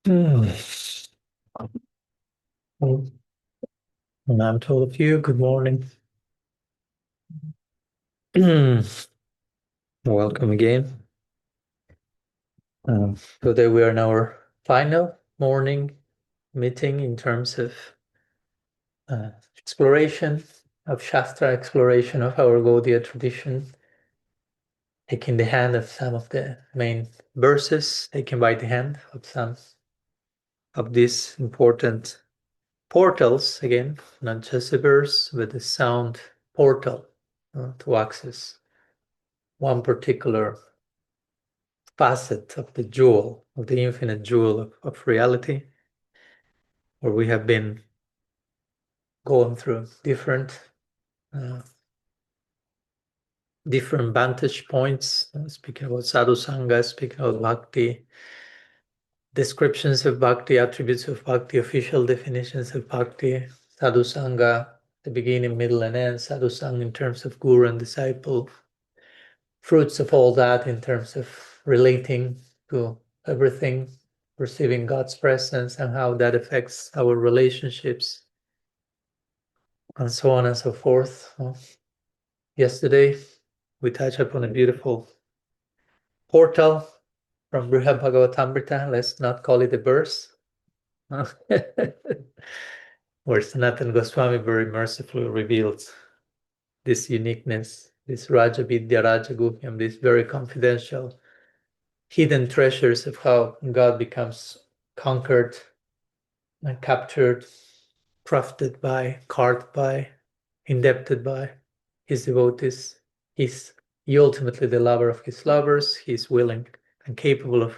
Hmm. And I'm to all of you, good morning. Welcome again. Today we are in our final morning meeting in terms of exploration of Shastra, exploration of our Gaudiya tradition, taking the hand of some of the main verses, taken by the hand of some of these important portals, again, not just a verse, but the sound portal to access one particular facet of the jewel, of the infinite jewel of reality, where we have been going through different vantage points, speaking about sadhu sangha, speaking about bhakti, descriptions of bhakti, attributes of bhakti, official definitions of bhakti, sadhu sangha, the beginning, middle, and end, sadhu sangha in terms of guru and disciple, fruits of all that in terms of relating to everything, perceiving God's presence and how that affects our relationships, and so on and so forth. Yesterday, we touched upon a beautiful portal from Brihad Bhagavatamrita. Let's not call it a verse, where Sanatana Goswami very mercifully revealed this uniqueness, this Raja Vidya, Raja Guhyam, this very confidential hidden treasures of how God becomes conquered and captured, crafted by, carved by, indebted by his devotees. He's ultimately the lover of his lovers. He's willing and capable of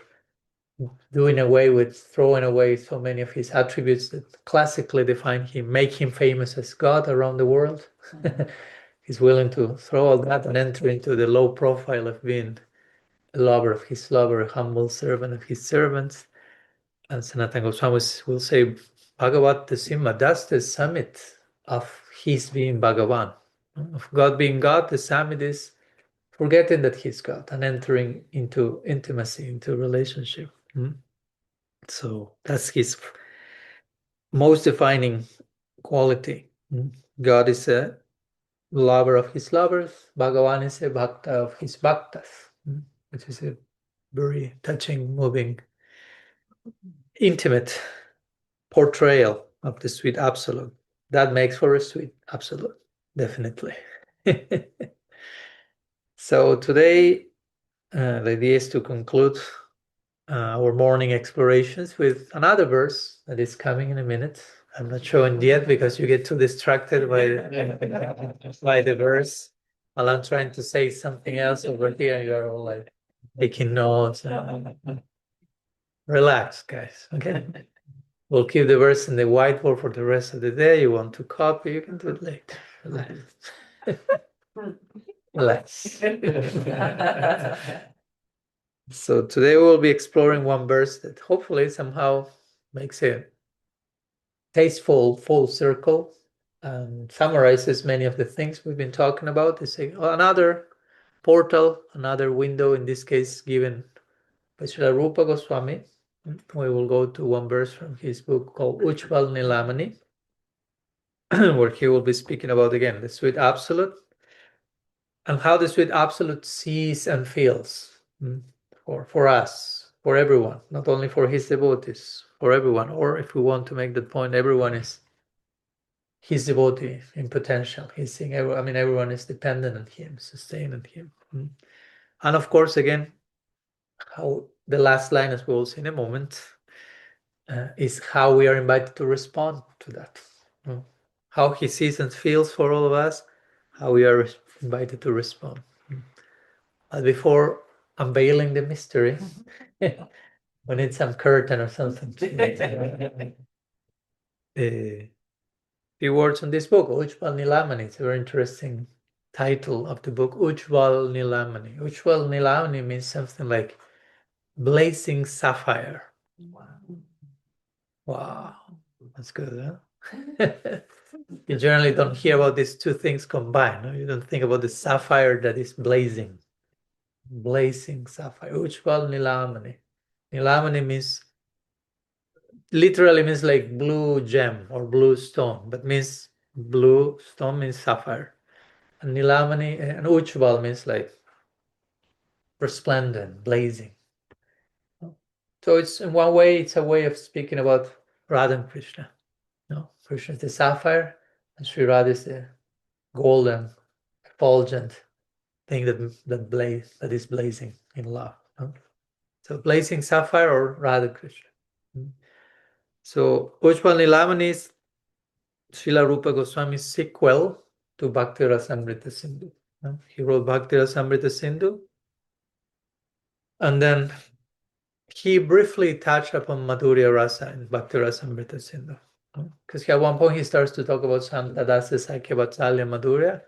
doing away with, throwing away so many of his attributes that classically define him, make him famous as God around the world. He's willing to throw all that and enter into the low profile of being a lover of his lover, a humble servant of his servants. And Sanatana Goswami will say, Bhagavat Simha, that's the summit of his being Bhagavan. Of God being God, the summit is forgetting that he's God and entering into intimacy, into relationship. So that's his most defining quality. God is a lover of his lovers, Bhagavan is a bhakta of his bhaktas, which is a very touching, moving, intimate portrayal of the sweet absolute. That makes for a sweet absolute, definitely. So today, the idea is to conclude our morning explorations with another verse that is coming in a minute. I'm not showing yet because you get too distracted by the verse while I'm trying to say something else over here. You're all like taking notes. Relax, guys. Okay. We'll keep the verse in the whiteboard for the rest of the day. You want to copy, you can do it later. Relax. So today we'll be exploring one verse that hopefully somehow makes a tasteful full circle and summarizes many of the things we've been talking about. They say another portal, another window, in this case given by Srila Rupa Goswami. We will go to one verse from his book called Ujjvala-nilamani, where he will be speaking about, again, the sweet absolute and how the sweet absolute sees and feels for us, for everyone, not only for his devotees, for everyone. Or if we want to make that point, everyone is his devotee in potential. He's seeing everyone is dependent on him, sustained on him. And of course, again, how the last line, as we will see in a moment, is how we are invited to respond to that. How he sees and feels for all of us, how we are invited to respond. But before unveiling the mystery, we need some curtain or something. A few words on this book, Ujjvala-nilamani. It's a very interesting title of the book, Ujjvala-nilamani. Ujjvala-nilamani means something like blazing sapphire. Wow, that's good, huh? You generally don't hear about these two things combined. No? You don't think about the sapphire that is blazing. Blazing sapphire. Ujjvala-nilamani. Nilamani means literally means like blue gem or blue stone, but means blue stone means sapphire. And Nilamani and Ujjval means like resplendent, blazing. So it's in one way, it's a way of speaking about Radha and Krishna. No, Krishna is the sapphire, and Sri Radha is the golden, effulgent thing that is blazing in love. No? So blazing sapphire or Radha Krishna. So Ujjvala-nilamani is Srila Rupa Goswami's sequel to Bhakti Rasamrita Sindhu. No? He wrote Bhakti Rasamrita Sindhu, and then he briefly touched upon Madhurya Rasa in Bhakti Rasamrita Sindhu. Because at one point he starts to talk about Samtadasa Sakya Vatsalya Madhurya.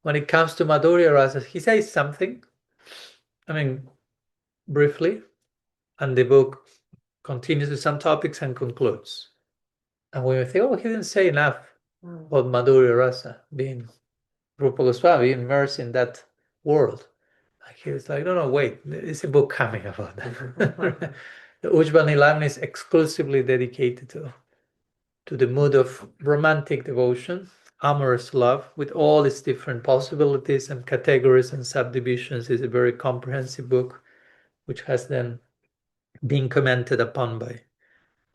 When it comes to Madhurya Rasa, he says something, briefly, and the book continues with some topics and concludes. And when we think, oh, he didn't say enough about Madhurya Rasa, being Rupa Goswami immersed in that world. He was like, no, wait, there's a book coming about that. The Ujjvala-nilamani is exclusively dedicated to the mood of romantic devotion, amorous love, with all its different possibilities and categories and subdivisions. It's a very comprehensive book, which has then been commented upon by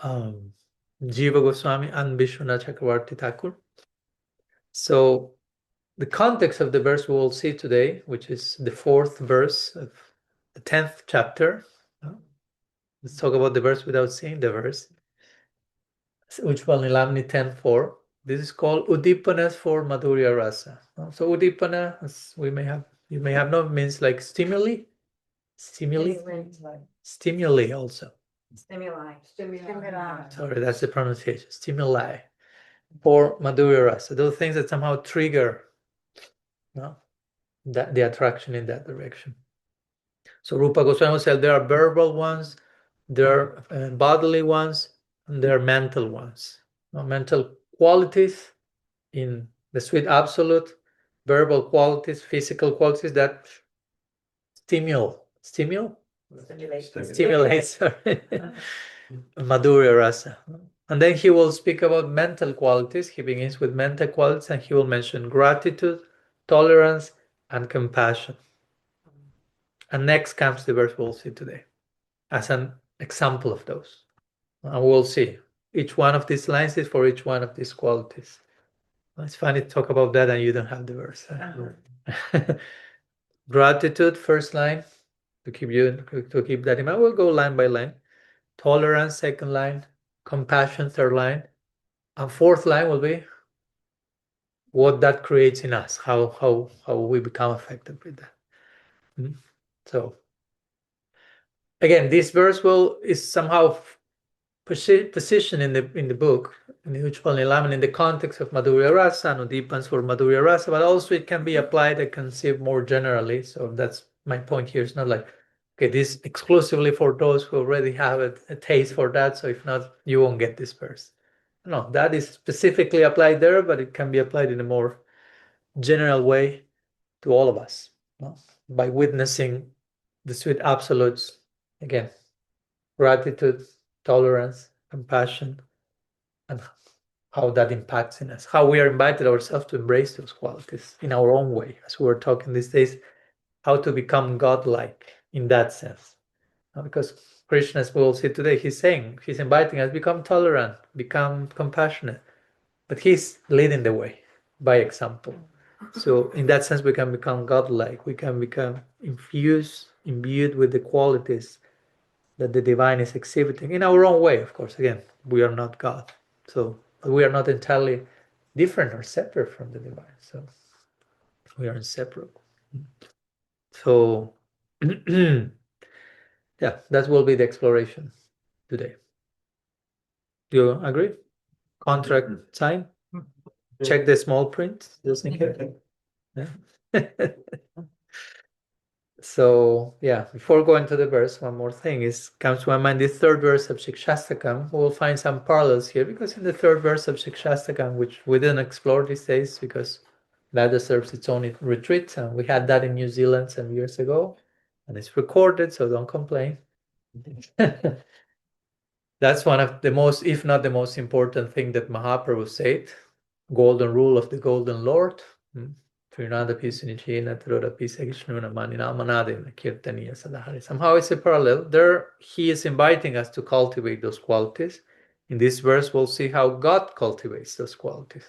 Jiva Goswami and Vishwanath Chakravarti Thakur. So the context of the verse we will see today, which is the 4th verse of the 10th chapter. Let's talk about the verse without seeing the verse. Ujjvala-nilamani 10:4. This is called Udipanas for Madhurya Rasa. So Udipana, as you may have known, means like stimuli also. Stimuli. Sorry, that's the pronunciation. Stimuli for Madhurya Rasa. Those things that somehow trigger the attraction in that direction. So Rupa Goswami said there are verbal ones, there are bodily ones, and there are mental ones. Mental qualities in the sweet absolute, verbal qualities, physical qualities that stimulate Madhurya Rasa. And then he will speak about mental qualities. He begins with mental qualities and he will mention gratitude, tolerance, and compassion. And next comes the verse we'll see today as an example of those. And we'll see. Each one of these lines is for each one of these qualities. It's funny to talk about that and you don't have the verse. Gratitude, first line, to keep that in mind. We'll go line by line. Tolerance, second line. Compassion, third line. And fourth line will be what that creates in us, how we become affected with that. So again, this verse is somehow positioned in the book, in the Ujjvala-nilamani, in the context of Madhurya Rasa and Udipans for Madhurya Rasa, but also it can be applied and conceived more generally. So that's my point here. It's not like, okay, this exclusively for those who already have a taste for that. So if not, you won't get this verse. No, that is specifically applied there, but it can be applied in a more general way to all of us, by witnessing the sweet absolutes, again, gratitude, tolerance, compassion, and how that impacts in us, how we are invited ourselves to embrace those qualities in our own way, as we were talking these days, how to become godlike in that sense. Because Krishna, as we will see today, he's inviting us, become tolerant, become compassionate, but he's leading the way by example. So in that sense, we can become godlike, we can become imbued with the qualities that the divine is exhibiting in our own way. Of course, again, we are not God, so we are not entirely different or separate from the divine, so we are inseparable. So yeah, that will be the exploration today. Do you agree? Contract sign? Check the small print just in case. Yeah. So yeah, before going to the verse, one more thing comes to my mind. The 3rd verse of Shikshastakam, we will find some parallels here, because in the 3rd verse of Shikshastakam, which we didn't explore these days because that deserves its own retreat, and we had that in New Zealand some years ago, and it's recorded, so don't complain. That's one of the most, if not the most important thing that Mahaprabhu said. Golden rule of the Golden Lord. Trinadapi Sunichena Tarodapi Sagishnuna Manina Manadina Kirtaniya Sadahari. Somehow it's a parallel. There he is inviting us to cultivate those qualities. In this verse, we'll see how God cultivates those qualities.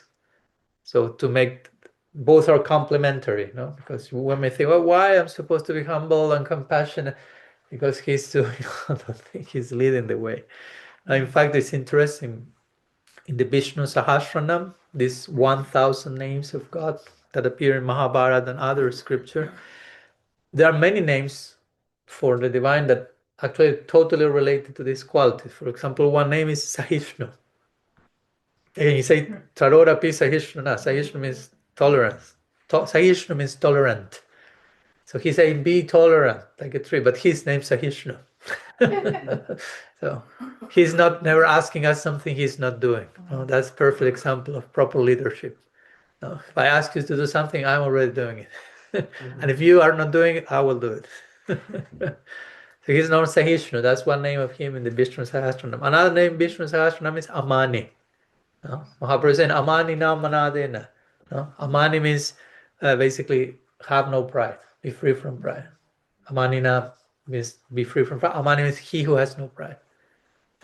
So to make both are complementary, because when we think, well, why I'm supposed to be humble and compassionate? Because he's doing all the things, he's leading the way. In fact, it's interesting. In the Vishnu Sahasranam, these 1,000 names of God that appear in Mahabharata and other scripture, there are many names for the divine that actually totally related to this quality. For example, one name is Sahishnu. And you say Tarodapi Sahishnu. Sahishnu means tolerance. Sahishnu means tolerant. So he said, be tolerant like a tree, but his name's Sahishnu. So he's not never asking us something he's not doing. That's a perfect example of proper leadership. If I ask you to do something, I'm already doing it. And if you are not doing it, I will do it. So he's known Sahishnu. That's one name of him in the Vishnu Sahasranam. Another name in Vishnu Sahasranam is Amani. Mahaprabhu said, Amani na manadena. Amani means basically have no pride, be free from pride. Amanina means be free from pride. Amani means he who has no pride.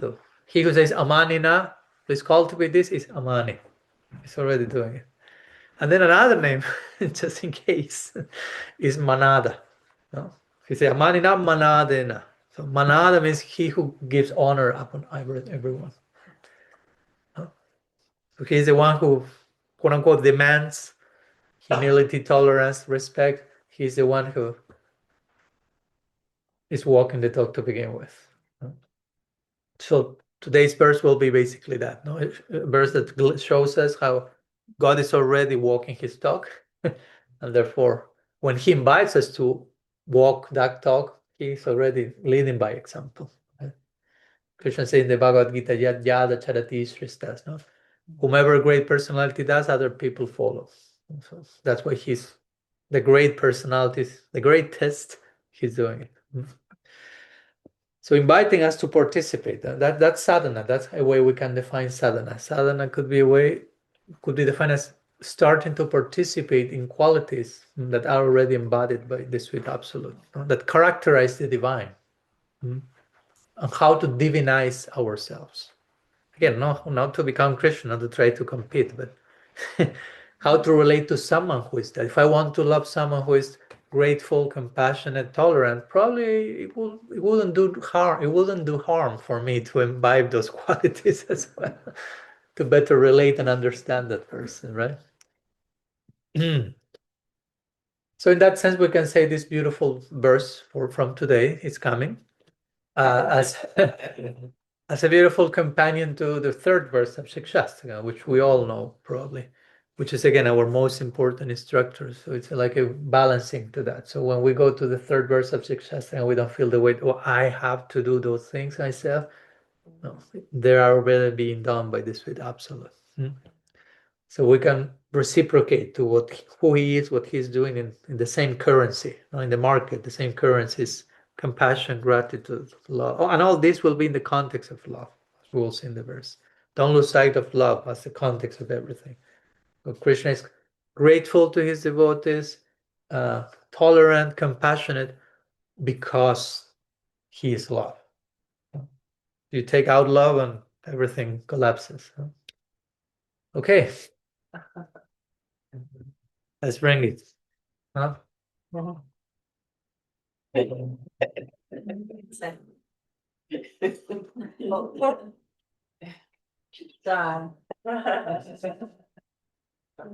So he who says Amanina, please cultivate this, is Amani. He's already doing it. And then another name, just in case, is Manada. He says Amanina Manadena. So Manada means he who gives honor upon everyone. So he's the one who, quote unquote, demands humility, tolerance, respect. He's the one who is walking the talk to begin with. So today's verse will be basically that. A verse that shows us how God is already walking his talk. And therefore, when he invites us to walk that talk, he's already leading by example. Krishna says in the Bhagavad Gita, Yad Yada Charati Sristas, no? Whomever a great personality does, other people follow. So that's why he's the great personalities, the great test, he's doing it. So inviting us to participate, that's sadhana. That's a way we can define sadhana. Sadhana could be defined as starting to participate in qualities that are already embodied by the sweet absolute, that characterize the divine, and how to divinize ourselves. Again, not to become Krishna, not to try to compete, but how to relate to someone who is that. If I want to love someone who is grateful, compassionate, tolerant, probably it wouldn't do harm. It wouldn't do harm for me to imbibe those qualities as well, to better relate and understand that person, right? So in that sense, we can say this beautiful verse from today is coming as as a beautiful companion to the third verse of Shikshastra, which we all know probably, which is again our most important instructor. So it's like a balancing to that. So when we go to the third verse of Shikshastra and we don't feel the weight, oh, I have to do those things myself. No, they are already being done by the sweet absolute. So we can reciprocate to who he is, what he's doing in the same currency, in the market, the same currencies, compassion, gratitude, love. And all this will be in the context of love, as we will see in the verse. Don't lose sight of love as the context of everything. So Krishna is grateful to his devotees, tolerant, compassionate, because he is love. You take out love and everything collapses. Okay, let's bring it. Huh?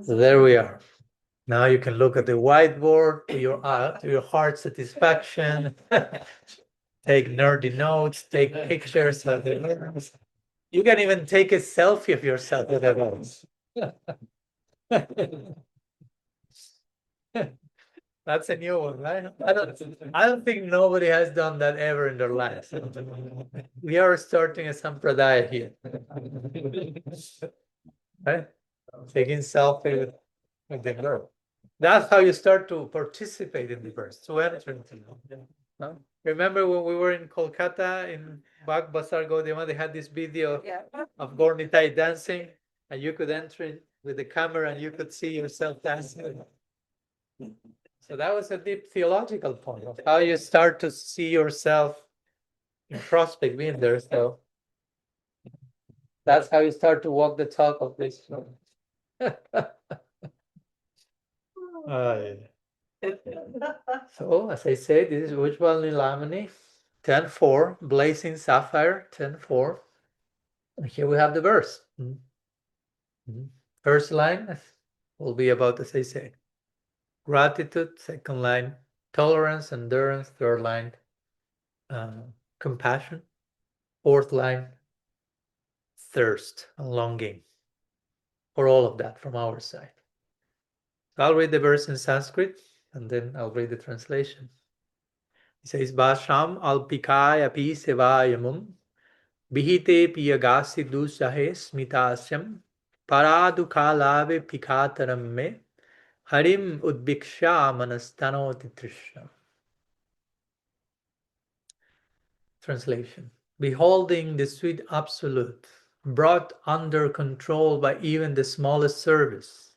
So there we are. Now you can look at the whiteboard to your heart's satisfaction. Take nerdy notes, take pictures of the learners. You can even take a selfie of yourself with the notes. That's a new one, right? I don't think nobody has done that ever in their lives. We are starting a sampradaya here. Right? Taking selfie with the girl. That's how you start to participate in the verse, to enter into it. No? Remember when we were in Kolkata Bag Basar Gaudiya, they had this video of Gornitai dancing, and you could enter with the camera and you could see yourself dancing. So that was a deep theological point of how you start to see yourself in prospect being there. So that's how you start to walk the talk of this. So, as I said, this is Ujjvala-nilamani, 10:4, blazing sapphire, 10:4. And here we have the verse. First line will be about, as I say, gratitude. Second line, tolerance, endurance. Third line, compassion. Fourth line, thirst and longing for all of that from our side. So I'll read the verse in Sanskrit and then I'll read the translation. It says, Bhasham alpikai api sevayamum Bihite piyagasi dusahe smitasyam paradukhalave pikataram me harim udbiksha manastanoti trishna. Translation. Beholding the sweet absolute, brought under control by even the smallest service,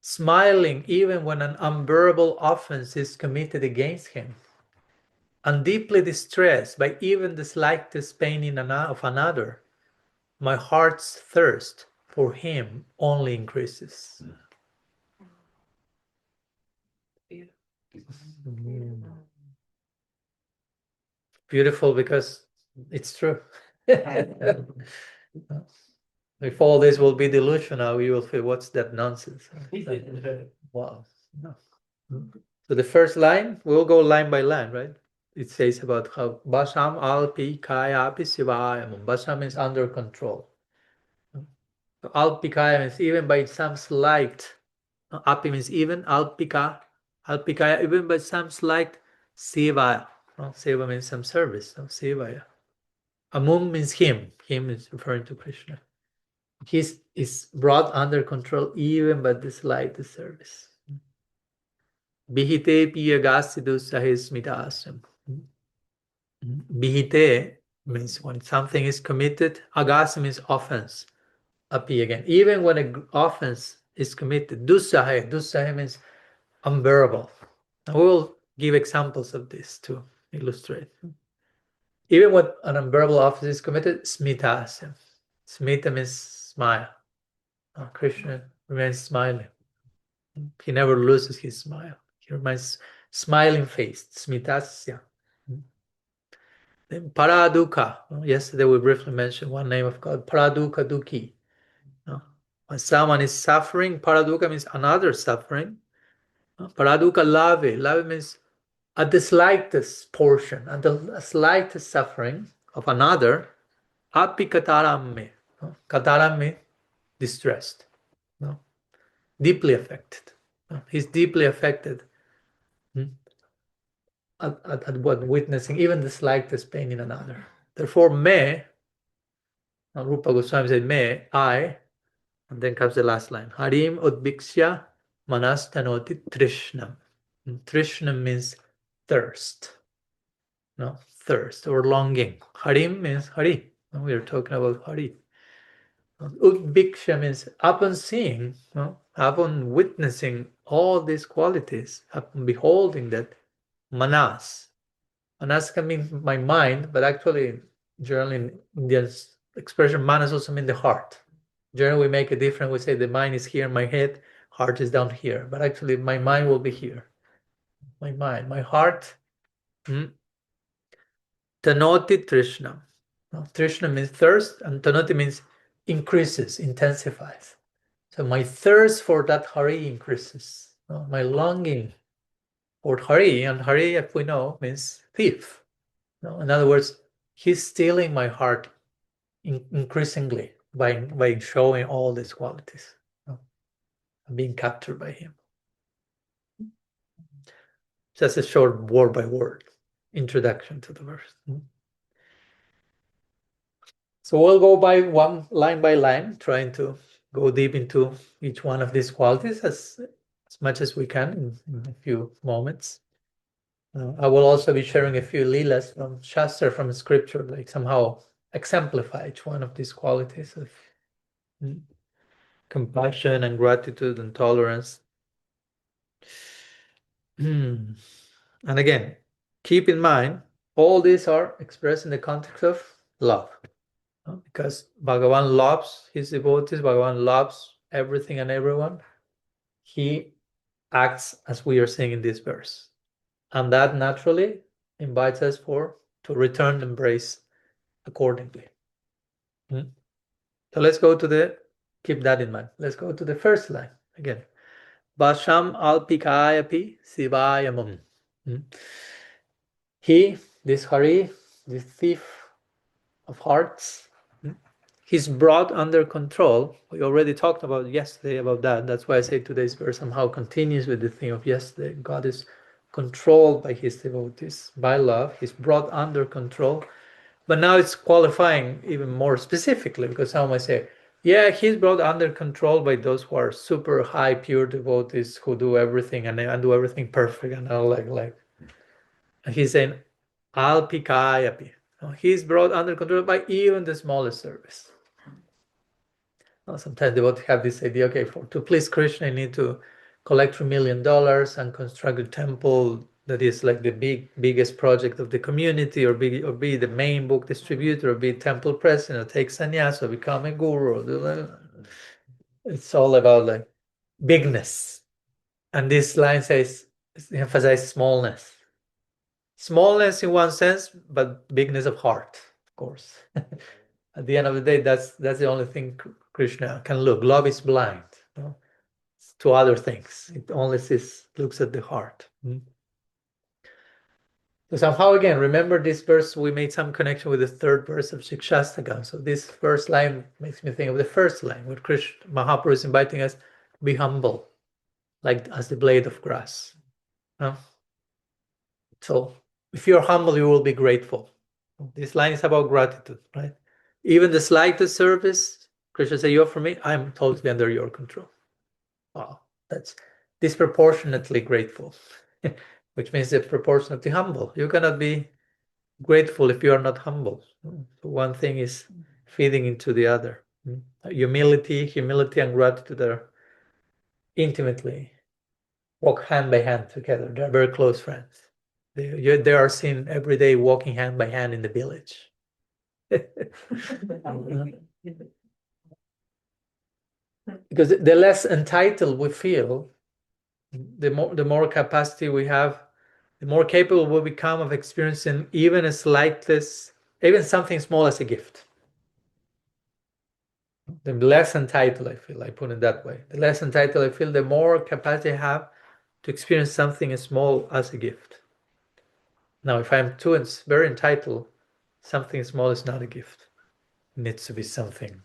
smiling even when an unbearable offense is committed against him, and deeply distressed by even the slightest pain of another, my heart's thirst for him only increases. Beautiful, because it's true. If all this will be delusional, we will feel, what's that nonsense? Wow. No. So the first line, we'll go line by line, right? It says about how Basham alpi kaya api sivayam. Basham is under control. Alpikaya means even by some slight. Api means even. Alpikaya even by some slight. Sevaya. Seva means some service. Sevaya. Amum means him. Him is referring to Krishna. He is brought under control even by the slightest service. Bihite piyagasidu sahismitasam. Bihite means when something is committed. Agasa means offense. Api again. Even when an offense is committed. Dusahe means unbearable. And we will give examples of this to illustrate. Even when an unbearable offense is committed, smitasam. Smita means smile. Krishna remains smiling. He never loses his smile. He remains smiling faced. Smitasya. Then Paraduka. Yesterday we briefly mentioned one name of God. Paraduka Duki. When someone is suffering, Paraduka means another suffering. Paraduka Lave. Lave means at the slightest portion, at the slightest suffering of another. Api Kataramme. Kataramme, distressed. Deeply affected. He's deeply affected at what witnessing even the slightest pain in another. Therefore, me, Rupa Goswami said, me, I, and then comes the last line. Harim udbiksya manastanoti trishnam. Trishnam means thirst. Thirst or longing. Harim means Hari. We are talking about Hari. Udbiksha means upon seeing, upon witnessing all these qualities, upon beholding that, manas. Manas can mean my mind, but actually, generally in Indian expression, manas also mean the heart. Generally, we make a difference. We say the mind is here in my head, heart is down here. But actually, my mind will be here. My mind, my heart. Tanoti Trishna. Trishna means thirst, and Tanoti means increases, intensifies. So my thirst for that Hari increases. My longing for Hari, and Hari, if we know, means thief. In other words, he's stealing my heart increasingly by showing all these qualities. I'm being captured by him. Just a short word by word introduction to the verse. So we'll go by line by line, trying to go deep into each one of these qualities as much as we can in a few moments. I will also be sharing a few leelas from Shastra, from scripture, like somehow exemplify each one of these qualities of compassion and gratitude and tolerance. And again, keep in mind, all these are expressed in the context of love. Because Bhagavan loves his devotees, Bhagavan loves everything and everyone. He acts as we are saying in this verse. And that naturally invites us to return embrace accordingly. So let's go to keep that in mind. Let's go to the first line again. Vasham alpikayapi sivayamam. He, this Hari, this thief of hearts, he's brought under control. We already talked about yesterday about that. That's why I say today's verse somehow continues with the theme of yesterday. God is controlled by his devotees, by love. He's brought under control. But now it's qualifying even more specifically, because some might say, yeah, he's brought under control by those who are super high, pure devotees who do everything and do everything perfect and all like. And he's saying, alpikayapi. He's brought under control by even the smallest service. Sometimes they would have this idea, okay, to please Krishna, I need to collect $3 million and construct a temple that is like the biggest project of the community, or be the main book distributor, or be temple president, or take sannyas, or become a guru. It's all about like bigness. And this line says, emphasize smallness. Smallness in one sense, but bigness of heart, of course. At the end of the day, that's the only thing Krishna can look. Love is blind to other things. It only looks at the heart. So somehow, again, remember this verse, we made some connection with the third verse of Shikshastakam. So this first line makes me think of the first line, where Krishna Mahaprabhu is inviting us, be humble, like as the blade of grass. So if you're humble, you will be grateful. This line is about gratitude, right? Even the slightest service, Krishna said, you offer me, I'm totally under your control. Wow, that's disproportionately grateful, which means they're proportionately humble. You cannot be grateful if you are not humble. So one thing is feeding into the other. Humility and gratitude are intimately walk hand by hand together. They're very close friends. They are seen every day walking hand by hand in the village. Because the less entitled we feel, the more capacity we have, the more capable we become of experiencing even something small as a gift. The less entitled I feel, I put it that way. The less entitled I feel, the more capacity I have to experience something small as a gift. Now, if I'm very entitled, something small is not a gift. It needs to be something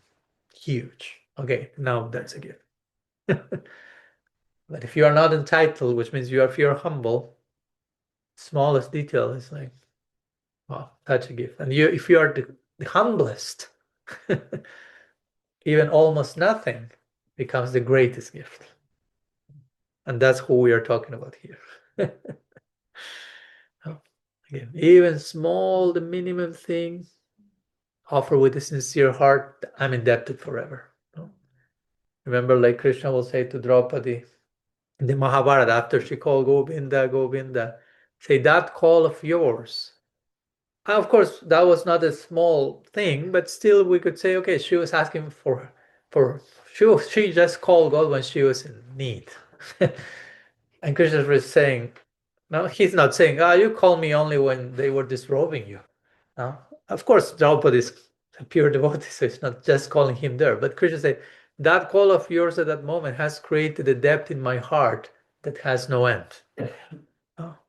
huge. Okay, now that's a gift. But if you are not entitled, which means if you're humble, smallest detail is like, wow, that's a gift. And if you are the humblest, even almost nothing becomes the greatest gift. And that's who we are talking about here. Again, even small, the minimum thing, offer with a sincere heart, I'm indebted forever. Remember, like Krishna will say to Draupadi in the Mahabharata, after she called Govinda, Govinda, say, that call of yours. Of course, that was not a small thing, but still we could say, okay, she was asking for she just called God when she was in need. And Krishna was saying, no, he's not saying, you call me only when they were disrobing you. No? Of course, Draupadi is a pure devotee, so it's not just calling him there. But Krishna said, that call of yours at that moment has created a depth in my heart that has no end.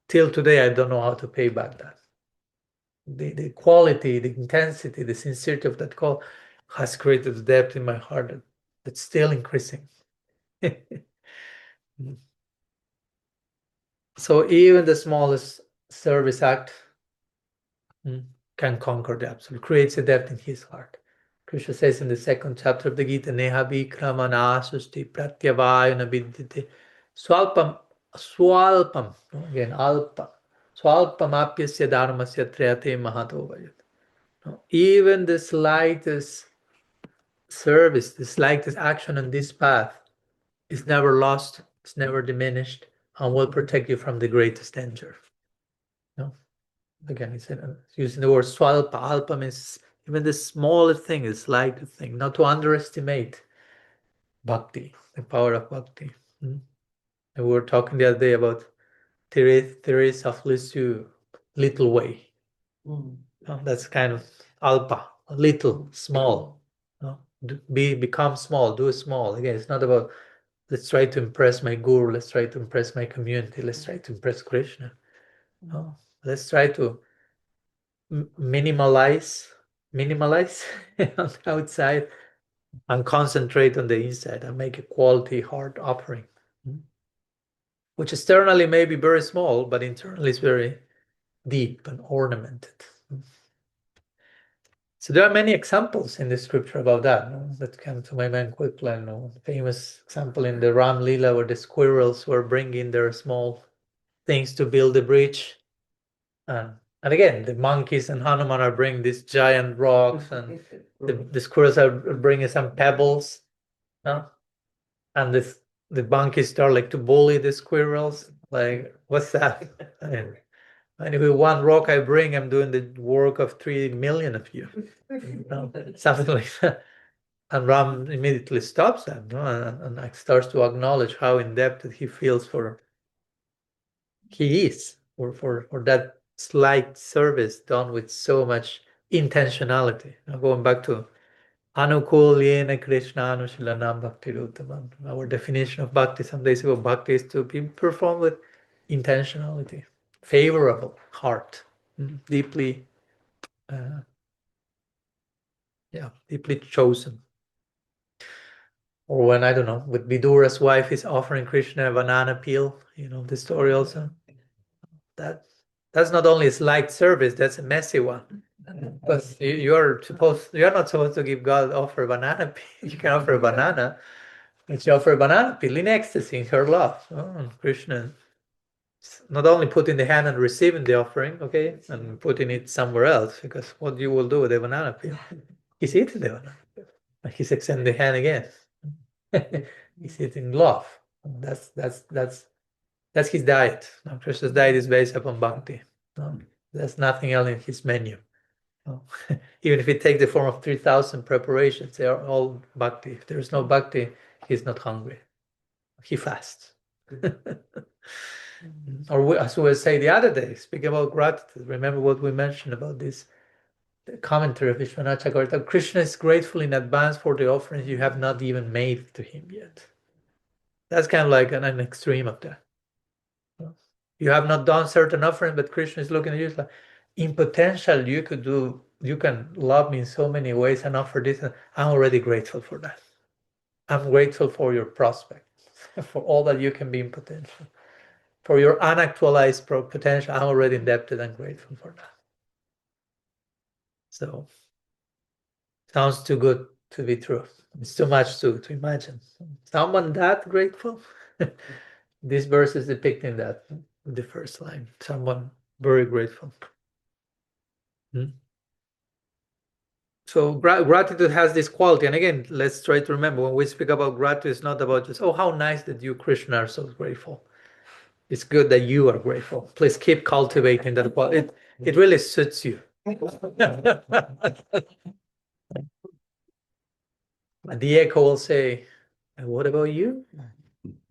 Till today, I don't know how to pay back that. The quality, the intensity, the sincerity of that call has created a depth in my heart that's still increasing. So even the smallest service act can conquer the absolute, creates a depth in his heart. Krishna says in the second chapter of the Gita, Neha vikramana susti pratyavayana vidyate swalpam, again, alpa. Swalpamapyasya dharmasya triyate mahato vayat. Even the slightest service, the slightest action on this path is never lost, it's never diminished, and will protect you from the greatest danger. No? Again, it's using the word swalpa. Alpa means even the smallest thing, the slightest thing, not to underestimate bhakti, the power of bhakti. And we were talking the other day about Teresa of Lisieux, little way. That's kind of alpa, little, small. Become small, do small. Again, it's not about let's try to impress my guru, let's try to impress my community, let's try to impress Krishna. Let's try to minimalize on the outside and concentrate on the inside and make a quality heart offering, which externally may be very small, but internally is very deep and ornamented. So there are many examples in the scripture about that, that come to my mind quickly. Famous example in the Ram Lila where the squirrels were bringing their small things to build the bridge. And again, the monkeys and Hanuman are bringing these giant rocks, and the squirrels are bringing some pebbles. And the monkeys start like to bully the squirrels. Like, what's that? And if one rock I bring, I'm doing the work of 3 million of you. Something like that. And Ram immediately stops that, and starts to acknowledge how indebted he feels he is for that slight service done with so much intentionality. Now, going back to Anukul Yena Krishna Anushilanam Bhakti Ruttaman. Our definition of bhakti some days ago, bhakti is to be performed with intentionality, favorable heart, deeply deeply chosen. Or when, I don't know, with Vidura's wife is offering Krishna a banana peel, the story also. That's not only a slight service, that's a messy one. Because you're not supposed to give God offer a banana peel. You can offer a banana, but you offer a banana peel in ecstasy, in her love. And Krishna not only putting the hand and receiving the offering, okay, and putting it somewhere else, because what you will do with the banana peel? He's eating the banana peel. He's extending the hand again. He's eating love. That's his diet. Now, Krishna's diet is based upon bhakti. There's nothing else in his menu. Even if he takes the form of 3,000 preparations, they are all bhakti. If there is no bhakti, he's not hungry. He fasts. Or as we say the other day, speaking about gratitude, remember what we mentioned about this the commentary of Vishwanath Chakravarti. Krishna is grateful in advance for the offerings you have not even made to him yet. That's kind of like an extreme of that. You have not done certain offerings, but Krishna is looking at you like, in potential, you can love me in so many ways and offer this. I'm already grateful for that. I'm grateful for your prospect, for all that you can be in potential. For your unactualized potential, I'm already indebted and grateful for that. So, sounds too good to be true. It's too much to imagine. Someone that grateful? This verse is depicting that, the first line. Someone very grateful. So gratitude has this quality. And again, let's try to remember when we speak about gratitude, it's not about just, oh, how nice that you, Krishna, are so grateful. It's good that you are grateful. Please keep cultivating that quality. It really suits you. The echo will say, and what about you?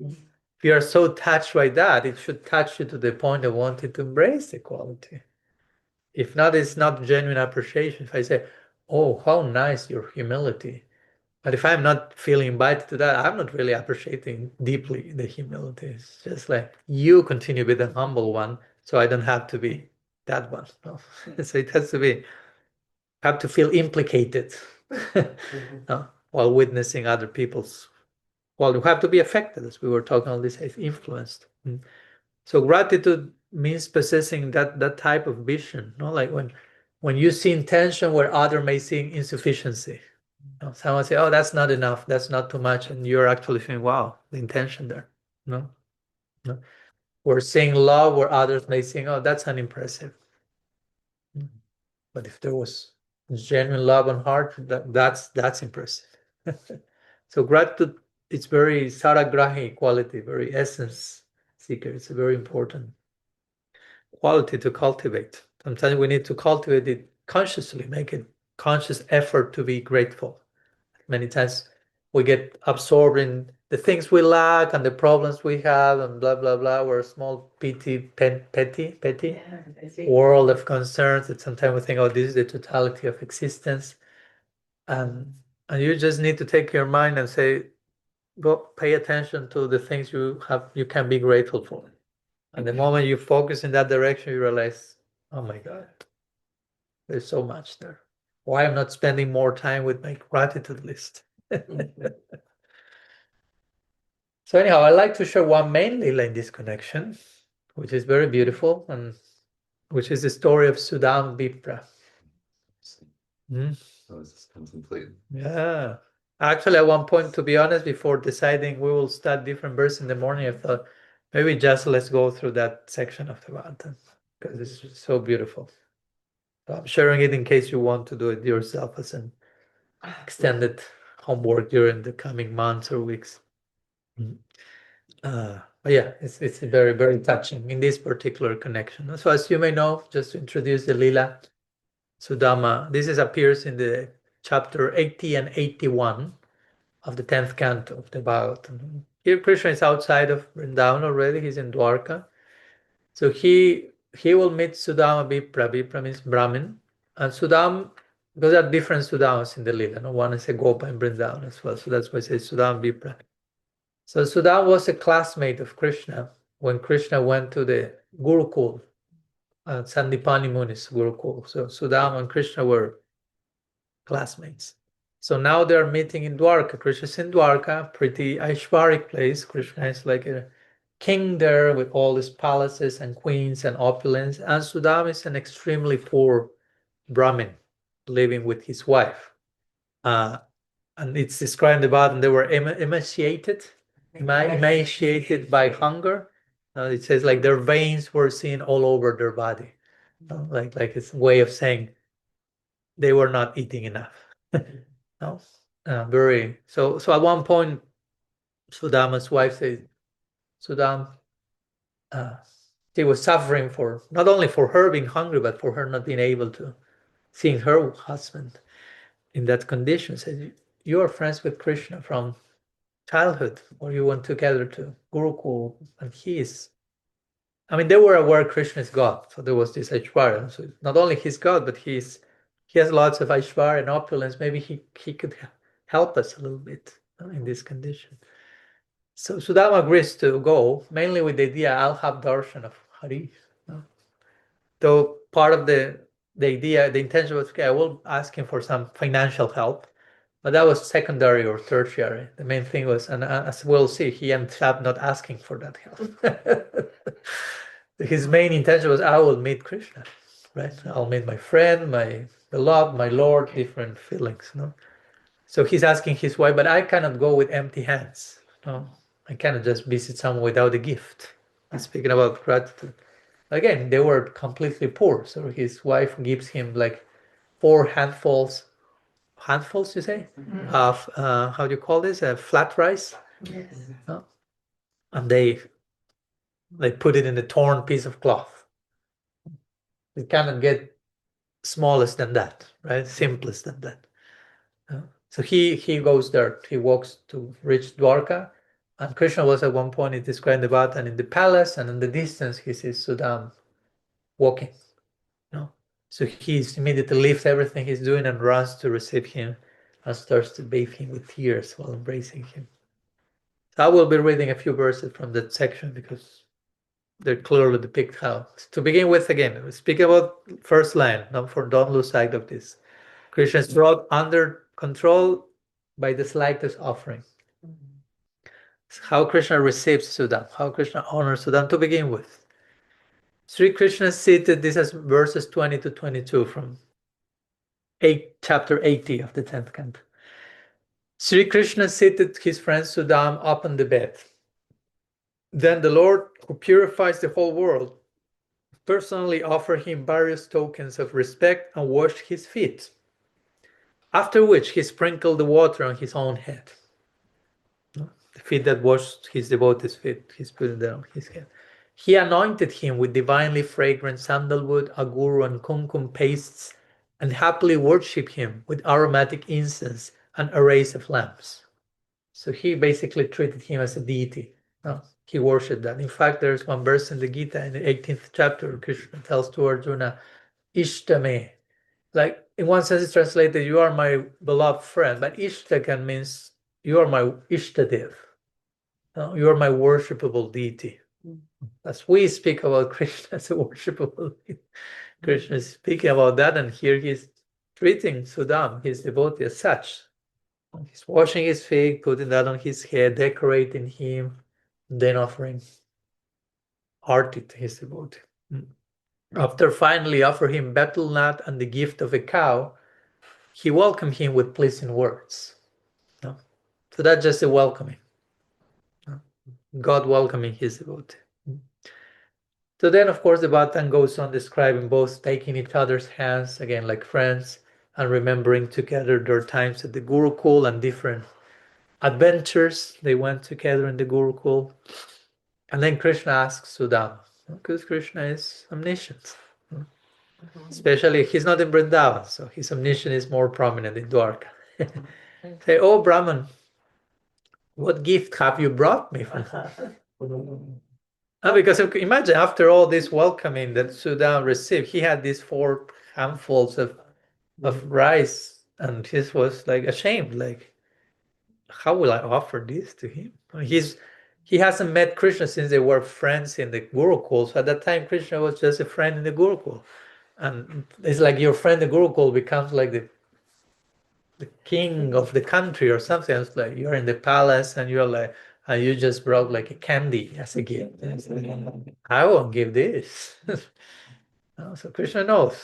If you are so touched by that, it should touch you to the point of wanting to embrace the quality. If not, it's not genuine appreciation. If I say, oh, how nice your humility. But if I'm not feeling invited to that, I'm not really appreciating deeply the humility. It's just like you continue with the humble one, so I don't have to be that one. No. So it has to be, have to feel implicated while witnessing other people's. Well, you have to be affected, as we were talking on this, influenced. So gratitude means possessing that type of vision, like when you see intention where other may see insufficiency. Someone say, oh, that's not enough, that's not too much, and you're actually thinking, wow, the intention there. No. We're seeing love where others may think, oh, that's unimpressive. But if there was genuine love and heart, that's impressive. So gratitude, it's very saragrahi quality, very essence seeker. It's a very important quality to cultivate. Sometimes we need to cultivate it consciously, make it conscious effort to be grateful. Many times we get absorbed in the things we lack and the problems we have and blah blah blah. We're a small petty world of concerns that sometimes we think, oh, this is the totality of existence. And you just need to take your mind and say, go pay attention to the things you can be grateful for. And the moment you focus in that direction, you realize, oh my God, there's so much there. Why I'm not spending more time with my gratitude list? So anyhow, I like to share one main lila in this connection, which is very beautiful, and which is the story of Sudam Vipra. So it's just contemplate. Yeah. Actually, at one point, to be honest, before deciding we will start different verses in the morning, I thought maybe just let's go through that section of the Vata because it's so beautiful. So I'm sharing it in case you want to do it yourself as an extended homework during the coming months or weeks. But yeah, it's very, very touching in this particular connection. So as you may know, just to introduce the Lila Sudama, this appears in the chapter 80 and 81 of the 10th canto of the Bhagavatam. Here Krishna is outside of Vrindavan already, he's in Dwarka. So he will meet Sudama Vipra. Vipra means Brahmin. And Sudam, because there are different Sudamas in the Lila. No? One is a Gopa in Vrindavan as well. So that's why I say Sudama Vipra. So Sudam was a classmate of Krishna when Krishna went to the Gurukul, Sandipani Muni's Gurukul. So Sudam and Krishna were classmates. So now they're meeting in Dwarka. Krishna's in Dwarka, pretty Aishvaric place. Krishna is like a king there with all his palaces and queens and opulence. And Sudam is an extremely poor Brahmin living with his wife. And it's described in the bottom, they were emaciated by hunger. It says like their veins were seen all over their body. Like it's a way of saying they were not eating enough. No, very so at one point Sudama's wife said, Sudam, she was suffering for not only for her being hungry, but for her not being able to seeing her husband in that condition. Said, you are friends with Krishna from childhood, or you went together to Gurukul, and they were aware Krishna is God, so there was this Aishwarya. So not only he's God, but he has lots of Aishwarya and opulence. Maybe he could help us a little bit in this condition. So Sudama agrees to go, mainly with the idea I'll have darshan of Hari. Though part of the idea, the intention was, okay, I will ask him for some financial help, but that was secondary or tertiary. The main thing was, and as we'll see, he ended up not asking for that help. His main intention was, I will meet Krishna, right? I'll meet my friend, my beloved, my Lord, different feelings, no? So he's asking his wife, but I cannot go with empty hands, no? I cannot just visit someone without a gift. I'm speaking about gratitude. Again, they were completely poor, so his wife gives him like 4 handfuls you say, of how do you call this? Flat rice. Yes. And they put it in a torn piece of cloth. It cannot get smallest than that, right? Simplest than that. So he goes there. He walks to reach Dwarka, and Krishna was at one point, it described the Vatan in the palace, and in the distance he sees Sudam walking. So he immediately leaves everything he's doing and runs to receive him and starts to bathe him with tears while embracing him. So I will be reading a few verses from that section because they clearly depict how. To begin with, again, we speak about first line. Don't lose sight of this. Krishna is brought under control by the slightest offering. How Krishna receives Sudam, how Krishna honors Sudam to begin with. Sri Krishna seated, this is verses 20 to 22 from chapter 80 of the 10th canto. Sri Krishna seated his friend Sudam upon the bed. Then the Lord, who purifies the whole world, personally offered him various tokens of respect and washed his feet, after which he sprinkled the water on his own head. The feet that washed his devotee's feet, he's putting that on his head. He anointed him with divinely fragrant sandalwood, aguru, and kumkum pastes, and happily worshipped him with aromatic incense and arrays of lamps. So he basically treated him as a deity. He worshipped that. In fact, there's one verse in the Gita, in the 18th chapter, Krishna tells to Arjuna, Ishtame. Like, in one sense, it's translated, you are my beloved friend, but Ishtakan means you are my Ishtadev. You are my worshipable deity. As we speak about Krishna as a worshipable deity, Krishna is speaking about that, and here he's treating Sudam, his devotee, as such. He's washing his feet, putting that on his head, decorating him, then offering arti to his devotee. After finally offering him betel nut and the gift of a cow, he welcomed him with pleasing words. So that's just a welcoming. God welcoming his devotee. So then, of course, the Bhattan goes on describing both taking each other's hands, again, like friends, and remembering together their times at the Gurukul and different adventures they went together in the Gurukul. And then Krishna asks Sudama, because Krishna is omniscient. Especially, he's not in Vrindavan, so his omniscience is more prominent in Dwarka. Say, oh Brahman, what gift have you brought me from home? Because imagine, after all this welcoming that Sudama received, he had these 4 handfuls of rice, and he was like ashamed, like, how will I offer this to him? He hasn't met Krishna since they were friends in the Gurukul. So at that time, Krishna was just a friend in the Gurukul. And it's like your friend in the Gurukul becomes like the king of the country or something. It's like you're in the palace and you're like, you just brought like a candy as a gift. I won't give this. So Krishna knows.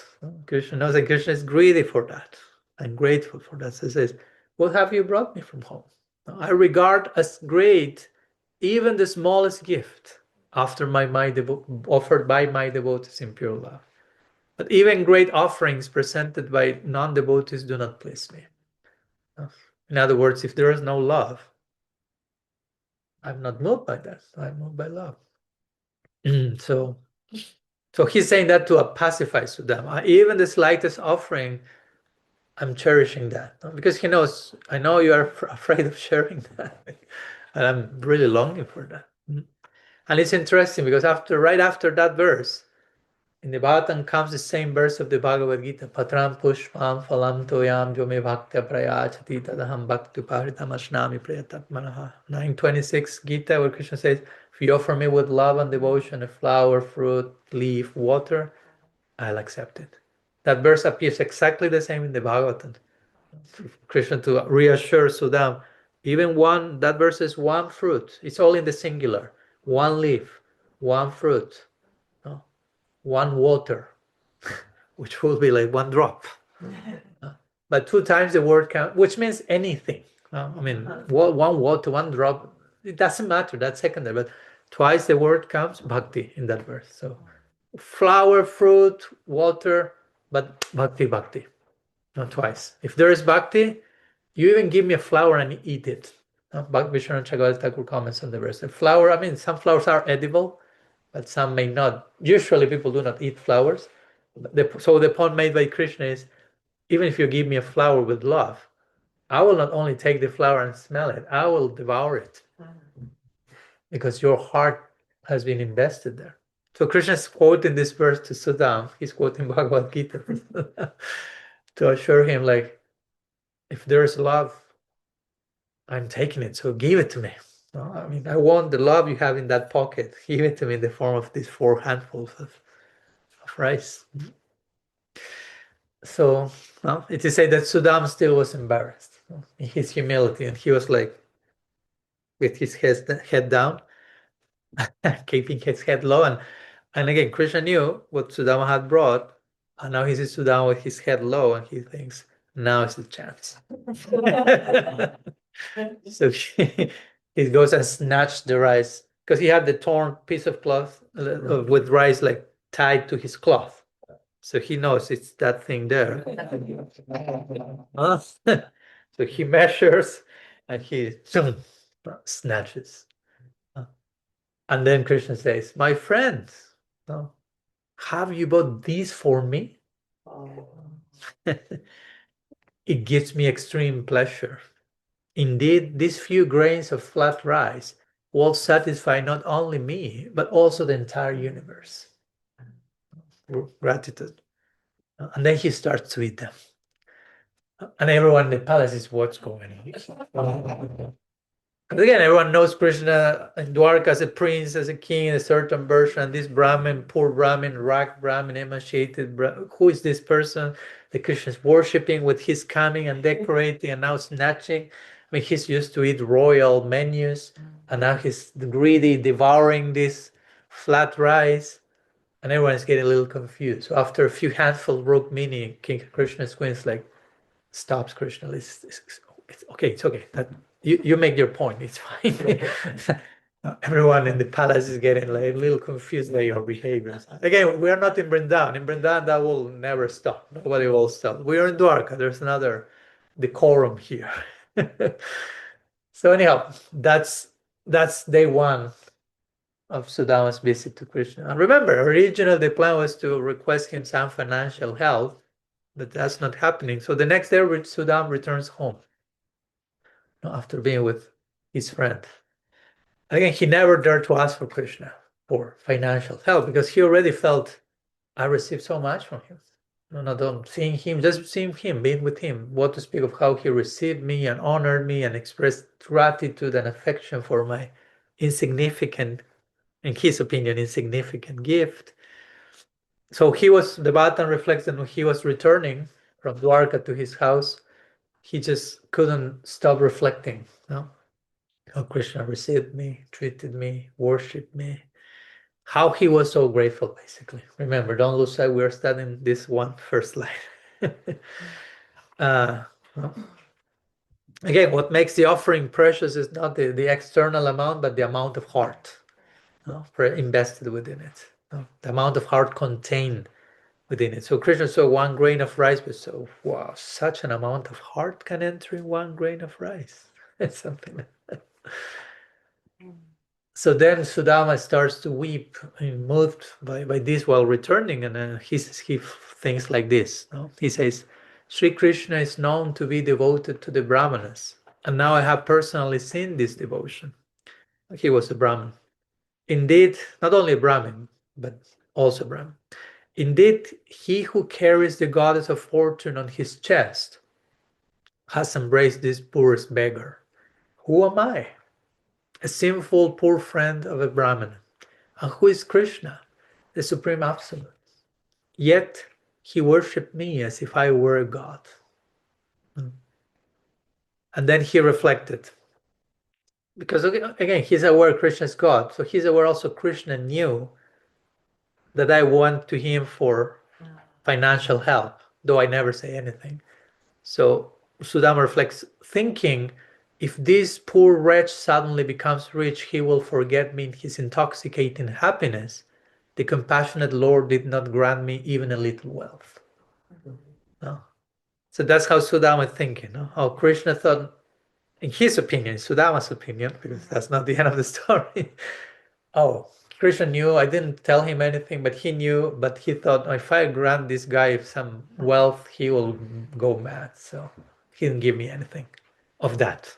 Krishna knows, and Krishna is greedy for that and grateful for that. So he says, what have you brought me from home? I regard as great even the smallest gift offered by my devotees in pure love. But even great offerings presented by non-devotees do not please me. In other words, if there is no love, I'm not moved by that. I'm moved by love. So he's saying that to pacify Sudama. Even the slightest offering, I'm cherishing that, because he knows, I know you are afraid of sharing that, and I'm really longing for that. And it's interesting because right after that verse, in the Bhagavatam comes the same verse of the Bhagavad Gita, Patram pushpam phalam toyam jome bhaktya prayachati tadaham bhakti paritam ashnami prayatatmanaha. 9:26 Gita, where Krishna says, if you offer me with love and devotion a flower, fruit, leaf, water, I'll accept it. That verse appears exactly the same in the Bhagavatam. Krishna to reassure Sudam, even that verse is one fruit. It's all in the singular. One leaf, one fruit, one water, which will be like one drop. But 2 times the word count, which means anything. One water, one drop, it doesn't matter, that's secondary, but twice the word comes bhakti in that verse. So flower, fruit, water, but bhakti, not twice. If there is bhakti, you even give me a flower and eat it. Vishwanath Chakravarti Thakur comments on the verse. The flower, some flowers are edible, but some may not. Usually people do not eat flowers. So the point made by Krishna is, even if you give me a flower with love, I will not only take the flower and smell it, I will devour it. Because your heart has been invested there. So Krishna is quoting this verse to Sudam. He's quoting Bhagavad Gita to assure him, like, if there is love, I'm taking it, so give it to me. I want the love you have in that pocket. Give it to me in the form of these 4 handfuls of rice. So it is said that Sudam still was embarrassed in his humility, and he was like, with his head down, keeping his head low. And again, Krishna knew what Sudama had brought, and now he sees Sudama with his head low, and he thinks, now is the chance. So he goes and snatched the rice because he had the torn piece of cloth with rice like tied to his cloth. So he knows it's that thing there. So he measures and he snatches. And then Krishna says, my friend, no, have you bought these for me? It gives me extreme pleasure. Indeed, these few grains of flat rice will satisfy not only me, but also the entire universe. Gratitude. And then he starts to eat them. And everyone in the palace is what's going on. Because again, everyone knows Krishna in Dwarka as a prince, as a king, a certain version. And this Brahmin, poor Brahmin, rag Brahmin, emaciated who is this person that Krishna is worshipping with his coming and decorating and now snatching? I mean, he's used to eat royal menus, and now he's greedy, devouring this flat rice, and everyone is getting a little confused. So after a few handful broke meaning, King Krishna's queen is like, stops Krishna. It's okay. It's okay. That you make your point. It's fine. Everyone in the palace is getting like a little confused by your behaviors. Again, we are not in Vrindavan. In Vrindavan, that will never stop. Nobody will stop. We are in Dwarka. There's another decorum here. So anyhow, that's day one of Sudama's visit to Krishna. And remember, originally the plan was to request him some financial help, but that's not happening. So the next day, Sudam returns home after being with his friend. Again, he never dared to ask for Krishna for financial help because he already felt, I received so much from him. No, seeing him, just seeing him, being with him, what to speak of how he received me and honored me and expressed gratitude and affection for my insignificant, in his opinion, insignificant gift. So the Bhattan reflects that when he was returning from Dwarka to his house, he just couldn't stop reflecting, how Krishna received me, treated me, worshipped me, how he was so grateful, basically. Remember, don't lose sight, we're studying this one first line. Well, again, what makes the offering precious is not the external amount, but the amount of heart invested within it, the amount of heart contained within it. So Krishna saw one grain of rice, but so wow, such an amount of heart can enter in one grain of rice. It's something like that. So then Sudama starts to weep, moved by this while returning, and then he thinks like this. He says, Sri Krishna is known to be devoted to the Brahmanas, and now I have personally seen this devotion. He was a Brahmin. Indeed, not only a Brahmin, but also Brahmin. Indeed, he who carries the goddess of fortune on his chest has embraced this poorest beggar. Who am I? A sinful poor friend of a Brahmin. And who is Krishna, the Supreme Absolute? Yet he worshipped me as if I were a god. And then he reflected. Because again, he's aware Krishna is God. So he's aware also Krishna knew that I went to him for financial help, though I never say anything. So Sudama reflects, thinking, if this poor wretch suddenly becomes rich, he will forget me in his intoxicating happiness. The compassionate Lord did not grant me even a little wealth. No? So that's how Sudama is thinking. No? How Krishna thought, in his opinion, Sudama's opinion, because that's not the end of the story. Oh, Krishna knew, I didn't tell him anything, but he knew, but he thought, if I grant this guy some wealth, he will go mad. So he didn't give me anything of that.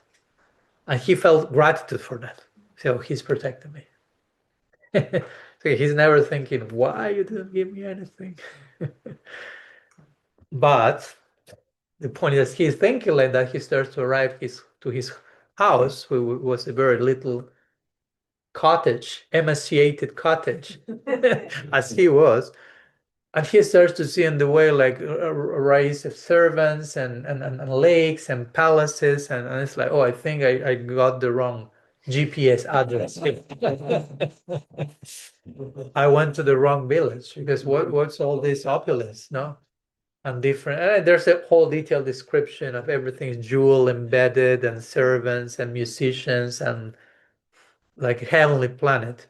And he felt gratitude for that. So he's protecting me. So he's never thinking, why you didn't give me anything? But the point is, he's thinking like that, he starts to arrive to his house, which was a very little cottage, emaciated cottage, as he was. And he starts to see in the way like a race of servants and lakes and palaces. And it's like, oh, I think I got the wrong GPS address. I went to the wrong village because what's all this opulence, no? And different, there's a whole detailed description of everything, jewel embedded and servants and musicians and like a heavenly planet,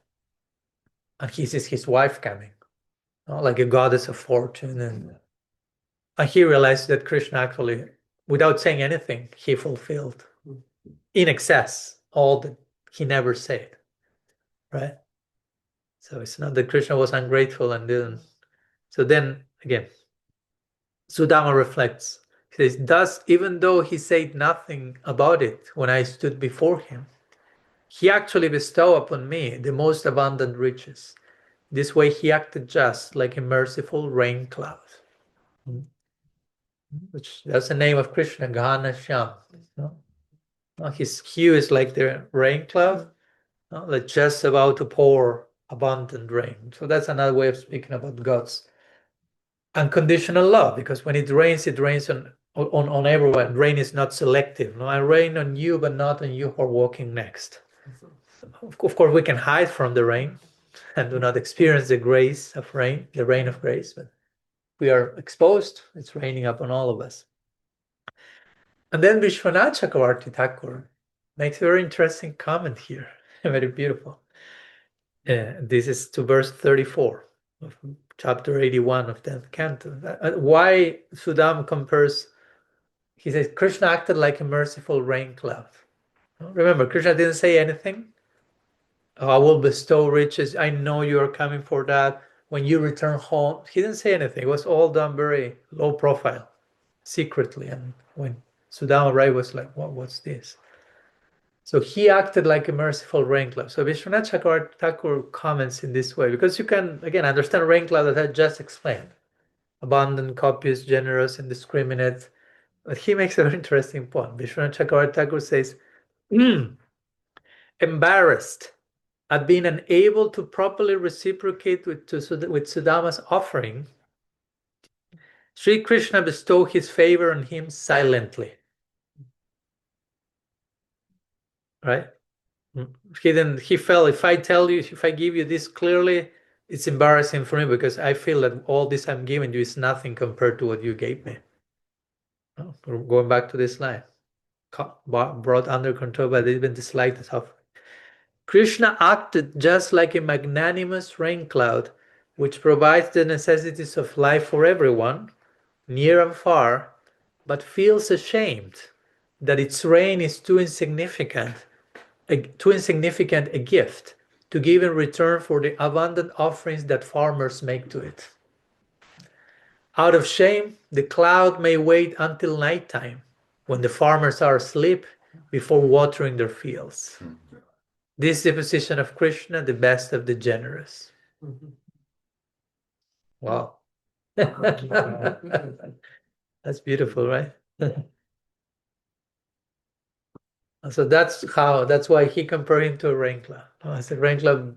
and he sees his wife coming, like a goddess of fortune, and he realized that Krishna actually, without saying anything, he fulfilled in excess all that he never said, right? So it's not that Krishna was ungrateful and didn't. So then again, Sudama reflects. He says, thus, even though he said nothing about it when I stood before him, he actually bestowed upon me the most abundant riches. This way he acted just like a merciful rain cloud. Which that's the name of Krishna, Gana Shyam. His hue is like the rain cloud, like just about to pour abundant rain. So that's another way of speaking about God's unconditional love, because when it rains on everyone. Rain is not selective. No, I rain on you, but not on you who are walking next. Of course, we can hide from the rain and do not experience the grace of rain, the rain of grace, but we are exposed. It's raining upon all of us. And then Vishwanath Chakravarti Thakur makes a very interesting comment here, very beautiful. This is to verse 34 of chapter 81 of 10th canto. Why Sudam compares, he says, Krishna acted like a merciful rain cloud. Remember, Krishna didn't say anything. Oh, I will bestow riches. I know you are coming for that. When you return home, he didn't say anything. It was all done very low profile, secretly. And when Sudama Rai was like, what's this? So he acted like a merciful rain cloud. So Vishwanath Chakravarti Thakur comments in this way, because you can, again, understand rain cloud that I just explained. Abundant, copious, generous, indiscriminate. But he makes a very interesting point. Vishwanath Chakravarti Thakur says, embarrassed at being unable to properly reciprocate with Sudama's offering, Sri Krishna bestowed his favor on him silently. Right? He felt, if I tell you, if I give you this clearly, it's embarrassing for me, because I feel that all this I'm giving you is nothing compared to what you gave me. Going back to this line, brought under control by even the slightest offering. Krishna acted just like a magnanimous rain cloud, which provides the necessities of life for everyone, near and far, but feels ashamed that its rain is too insignificant a gift to give in return for the abundant offerings that farmers make to it. Out of shame, the cloud may wait until nighttime, when the farmers are asleep, before watering their fields. This is the position of Krishna, the best of the generous. Wow. That's beautiful, right? So that's why he compared him to a rain cloud. As a rain cloud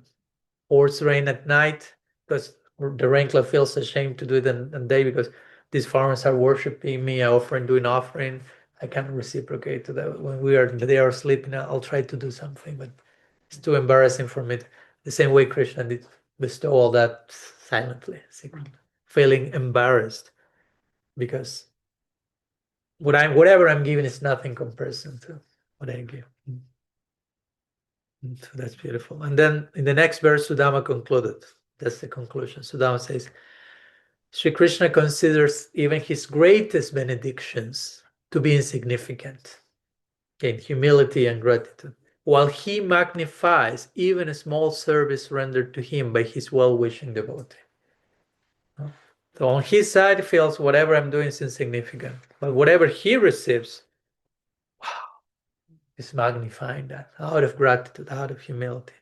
pours rain at night, because the rain cloud feels ashamed to do it in the day, because these farmers are worshiping me, doing offering. I can't reciprocate to that. When they are sleeping, I'll try to do something, but it's too embarrassing for me. The same way Krishna did bestow all that silently, secretly, feeling embarrassed, because whatever I'm giving is nothing in comparison to what I give. So that's beautiful. And then in the next verse, Sudama concluded. That's the conclusion. Sudama says, Sri Krishna considers even his greatest benedictions to be insignificant. Again, humility and gratitude. While he magnifies even a small service rendered to him by his well-wishing devotee. So on his side, he feels whatever I'm doing is insignificant. But whatever he receives, wow, is magnifying that out of gratitude, out of humility.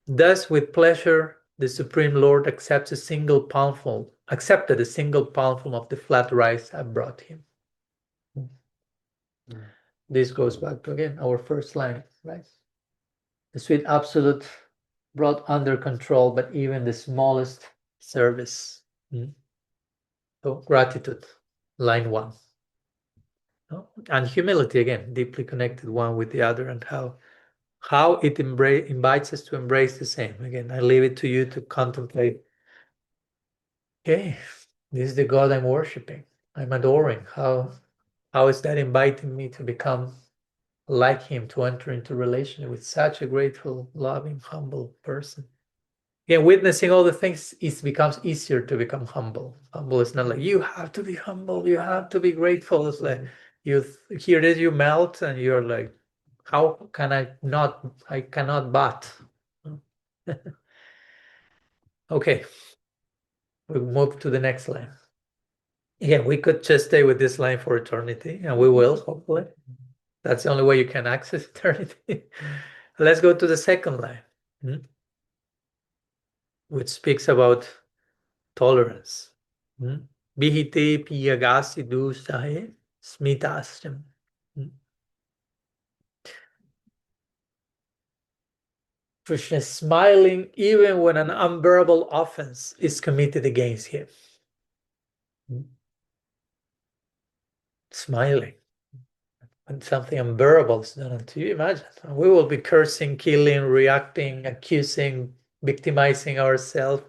Thus, with pleasure, the Supreme Lord accepted a single palmful of the flat rice I brought him. This goes back to, again, our first line, right? The sweet absolute brought under control, but even the smallest service. So gratitude, line 1. And humility, again, deeply connected one with the other, and how it invites us to embrace the same. Again, I leave it to you to contemplate. Okay, this is the God I'm worshiping, I'm adoring. How is that inviting me to become like him to enter into relationship with such a grateful, loving, humble person. Again, witnessing all the things, it becomes easier to become humble. Humble is not like you have to be humble, you have to be grateful. It's like you hear this, you melt, and you're like, how can I not? I cannot but. Okay, we move to the next line. Again, we could just stay with this line for eternity, and we will, hopefully. That's the only way you can access eternity. Let's go to the second line, which speaks about tolerance. Bihite piyagasi dusahe smitastam. Krishna is smiling even when an unbearable offense is committed against him. Smiling when something unbearable is done unto you. Imagine, we will be cursing, killing, reacting, accusing, victimizing ourselves,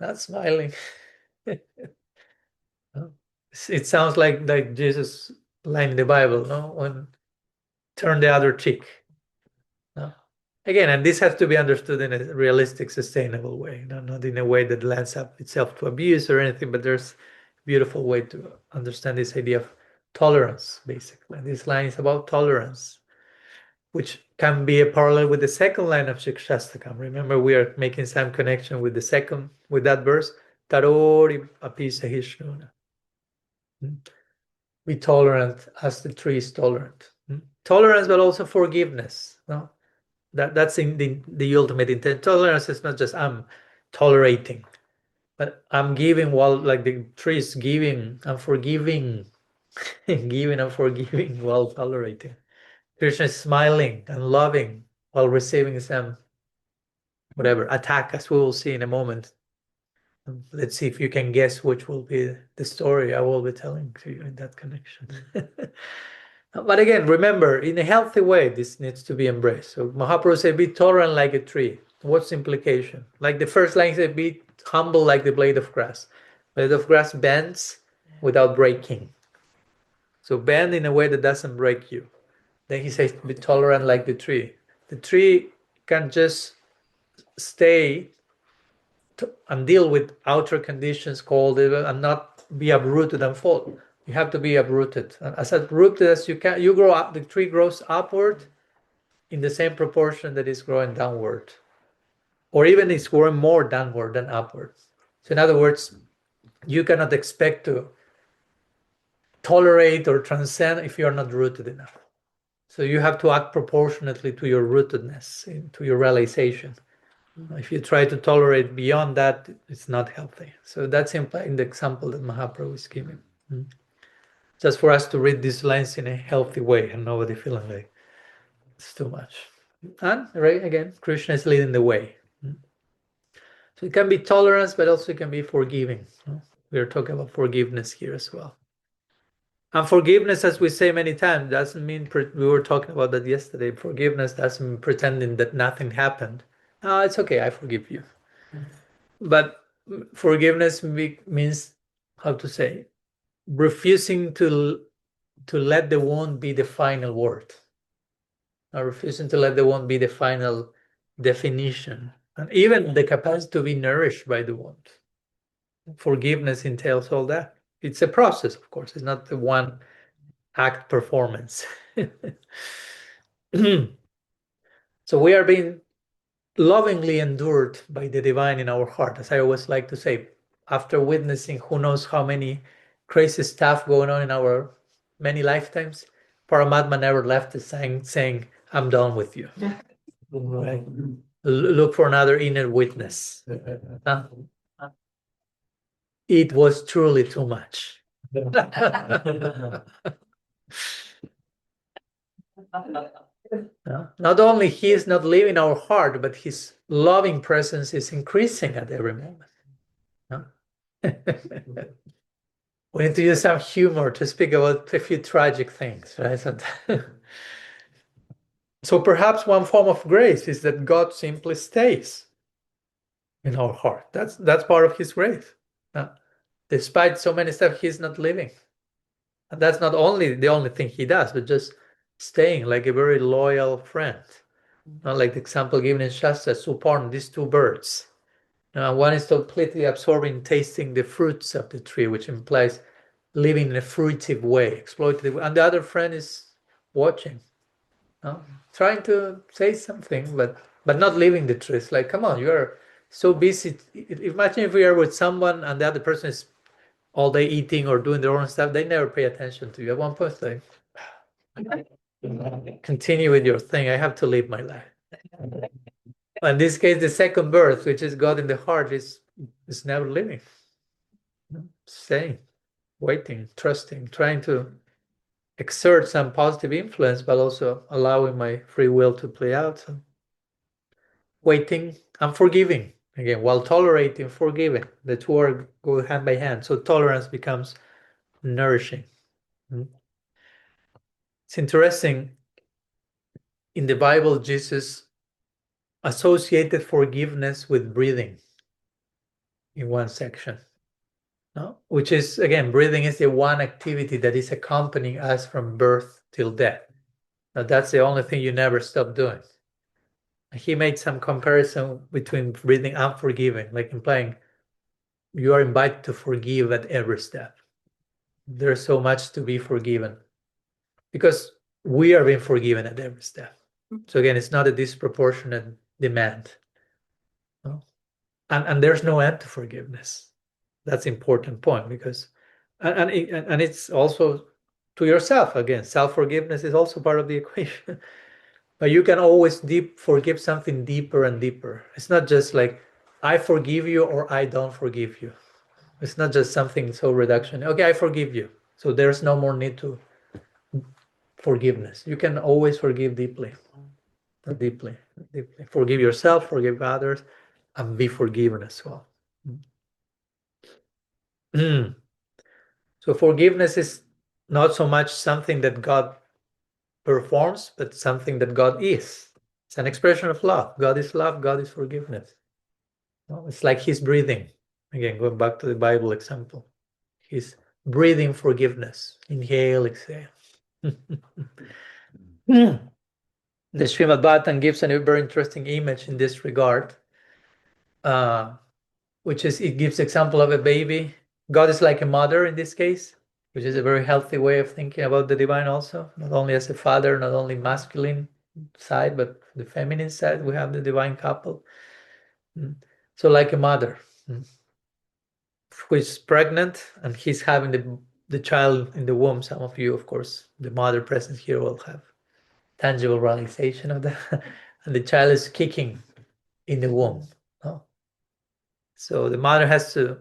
not smiling. It sounds like Jesus' line in the Bible, no? When turn the other cheek. No? Again, and this has to be understood in a realistic, sustainable way, not in a way that lends up itself to abuse or anything, but there's a beautiful way to understand this idea of tolerance, basically. This line is about tolerance, which can be a parallel with the second line of Shikshastakam. Remember, we are making some connection with that verse, Tarori api sahishnuna. Be tolerant as the tree is tolerant. Tolerance, but also forgiveness. No? That's in the ultimate intent. Tolerance is not just I'm tolerating, but I'm giving while like the tree is giving, I'm forgiving, giving and forgiving while tolerating. Krishna is smiling and loving while receiving some whatever attack, as we will see in a moment. Let's see if you can guess which will be the story I will be telling to you in that connection. But again, remember, in a healthy way, this needs to be embraced. So Mahaprabhu said, be tolerant like a tree. What's the implication? Like the first line said, be humble like the blade of grass. Blade of grass bends without breaking. So bend in a way that doesn't break you. Then he says, be tolerant like the tree. The tree can just stay and deal with outer conditions, cold, and not be uprooted and fall. You have to be uprooted. As uprooted as you can, you grow up, the tree grows upward in the same proportion that it's growing downward. Or even it's growing more downward than upward. So in other words, you cannot expect to tolerate or transcend if you are not rooted enough. So you have to act proportionately to your rootedness, to your realization. If you try to tolerate beyond that, it's not healthy. So that's in the example that Mahaprabhu is giving. Just for us to read these lines in a healthy way and nobody feeling like it's too much. And right again, Krishna is leading the way. So it can be tolerance, but also it can be forgiving. We are talking about forgiveness here as well. And forgiveness, as we say many times, doesn't mean, we were talking about that yesterday, forgiveness doesn't mean pretending that nothing happened. Oh, it's okay, I forgive you. But forgiveness means, how to say, refusing to let the wound be the final word. Or refusing to let the wound be the final definition. And even the capacity to be nourished by the wound. Forgiveness entails all that. It's a process, of course. It's not the one act performance. So we are being lovingly endured by the divine in our heart, as I always like to say, after witnessing who knows how many crazy stuff going on in our many lifetimes, Paramatma never left us saying, I'm done with you. Right? Look for another inner witness. It was truly too much. Not only he is not leaving our heart, but his loving presence is increasing at every moment. We need to use some humor to speak about a few tragic things, right? So perhaps one form of grace is that God simply stays in our heart. That's part of his grace. Despite so many stuff, he's not living. And that's not only the only thing he does, but just staying like a very loyal friend. Not like the example given in Shastra, Suparna, these two birds. One is completely absorbing, tasting the fruits of the tree, which implies living in a fruitive way, exploitative, and the other friend is watching, trying to say something, but not living the truth. Like, come on, you are so busy. Imagine if we are with someone and the other person is all day eating or doing their own stuff. They never pay attention to you. At one point, like, continue with your thing. I have to live my life. In this case, the second birth, which is God in the heart, is never living, staying, waiting, trusting, trying to exert some positive influence, but also allowing my free will to play out. So waiting and forgiving again, while tolerating, forgiving. The two are go hand by hand. So tolerance becomes nourishing. It's interesting. In the Bible, Jesus associated forgiveness with breathing in one section. No? Which is, again, breathing is the one activity that is accompanying us from birth till death. Now, that's the only thing you never stop doing. He made some comparison between breathing and forgiving, like implying you are invited to forgive at every step. There's so much to be forgiven because we are being forgiven at every step. So again, it's not a disproportionate demand. No? And there's no end to forgiveness. That's an important point because, and it's also to yourself. Again, self-forgiveness is also part of the equation. But you can always forgive something deeper and deeper. It's not just like, I forgive you or I don't forgive you. It's not just something so reduction. Okay, I forgive you. So there's no more need to forgiveness. You can always forgive deeply, deeply, deeply. Forgive yourself, forgive others, and be forgiven as well. So forgiveness is not so much something that God performs, but something that God is. It's an expression of love. God is love, God is forgiveness. It's like He's breathing. Again, going back to the Bible example. He's breathing forgiveness. Inhale, exhale. The Srimad-Bhagavatam gives a very interesting image in this regard, which is, it gives example of a baby. God is like a mother in this case, which is a very healthy way of thinking about the divine also, not only as a father, not only masculine side, but the feminine side, we have the divine couple. So like a mother who is pregnant and he's having the child in the womb. Some of you, of course, the mother present here will have tangible realization of that. And the child is kicking in the womb. No? So the mother has to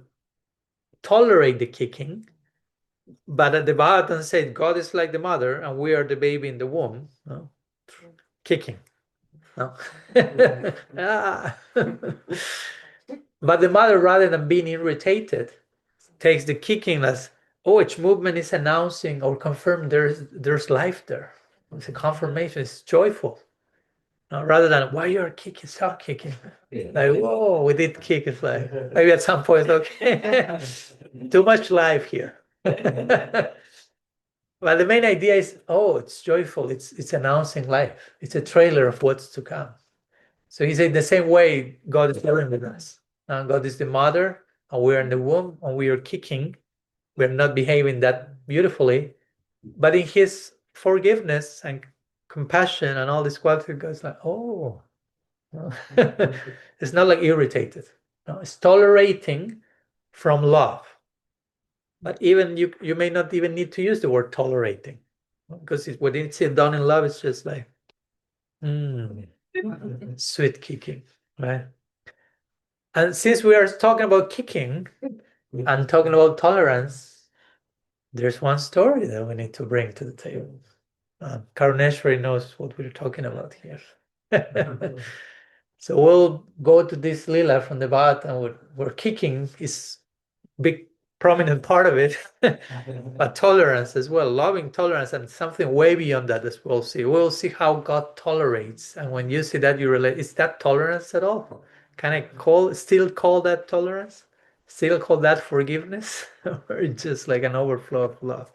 tolerate the kicking, but at the bottom said God is like the mother and we are the baby in the womb, no? Kicking. No? Ah. But the mother, rather than being irritated, takes the kicking as, oh, each movement is announcing or confirming there's life there. It's a confirmation, it's joyful. Rather than, why you're kicking, stop kicking. Like, whoa, we did kick. It's like, maybe at some point, okay, too much life here. But the main idea is, oh, it's joyful. It's announcing life. It's a trailer of what's to come. So he said the same way God is sharing with us. God is the mother, and we're in the womb, and we are kicking. We're not behaving that beautifully, but in His forgiveness and compassion and all this quality, God's like, oh, it's not like irritated. No, it's tolerating from love. But even you may not even need to use the word tolerating, because when it's done in love, it's just like sweet kicking, right? And since we are talking about kicking and talking about tolerance, there's one story that we need to bring to the table. Karuneshwari knows what we're talking about here. So we'll go to this lila from the Bhagavatam where kicking is big prominent part of it, but tolerance as well, loving tolerance, and something way beyond that as we'll see. We'll see how God tolerates, and when you see that, you relate. Is that tolerance at all? Can I still call that tolerance? Still call that forgiveness, or just like an overflow of love?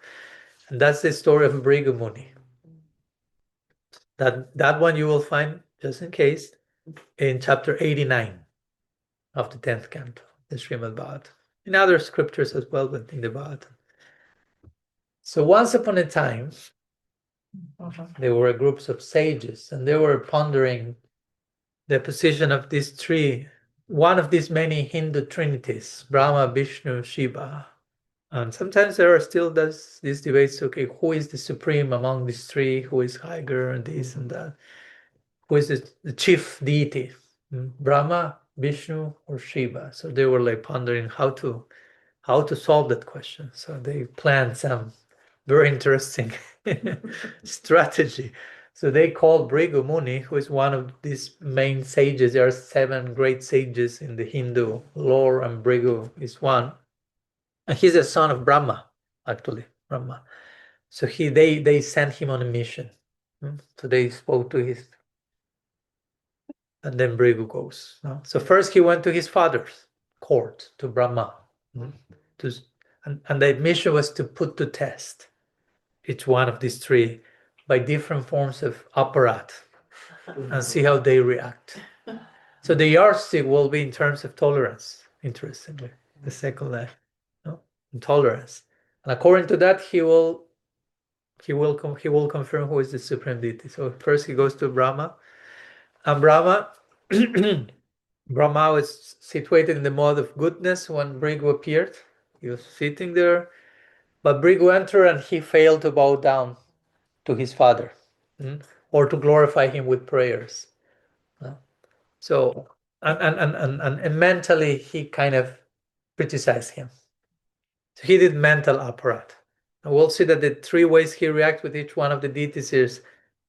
And that's the story of Bhrigu Muni. That one you will find, just in case, in chapter 89 of the 10th canto, the Srimad Bhagavatam. In other scriptures as well, but in the Bhagavatam. So once upon a time, there were groups of sages, and they were pondering the position of these three, one of these many Hindu trinities, Brahma, Vishnu, Shiva. And sometimes there are still these debates, okay, who is the supreme among these three, who is higher, and this and that, who is the chief deity, Brahma, Vishnu, or Shiva. So they were like pondering how to solve that question. So they planned some very interesting strategy. So they called Bhrigu Muni, who is one of these main sages. There are 7 great sages in the Hindu lore, and Bhrigu is one. And he's a son of Brahma, actually, Brahma. So they sent him on a mission. So they spoke to his, and then Bhrigu goes. So first he went to his father's court, to Brahma. And the mission was to put to test each one of these three by different forms of apparat and see how they react. So the yardstick will be in terms of tolerance, interestingly, the second life, tolerance. And according to that, he will confirm who is the supreme deity. So first he goes to Brahma, and Brahma was situated in the mode of goodness when Bhrigu appeared. He was sitting there, but Bhrigu entered and he failed to bow down to his father, or to glorify him with prayers. So and mentally he kind of criticized him. So he did mental apparat. And we'll see that the 3 ways he reacts with each one of the deities is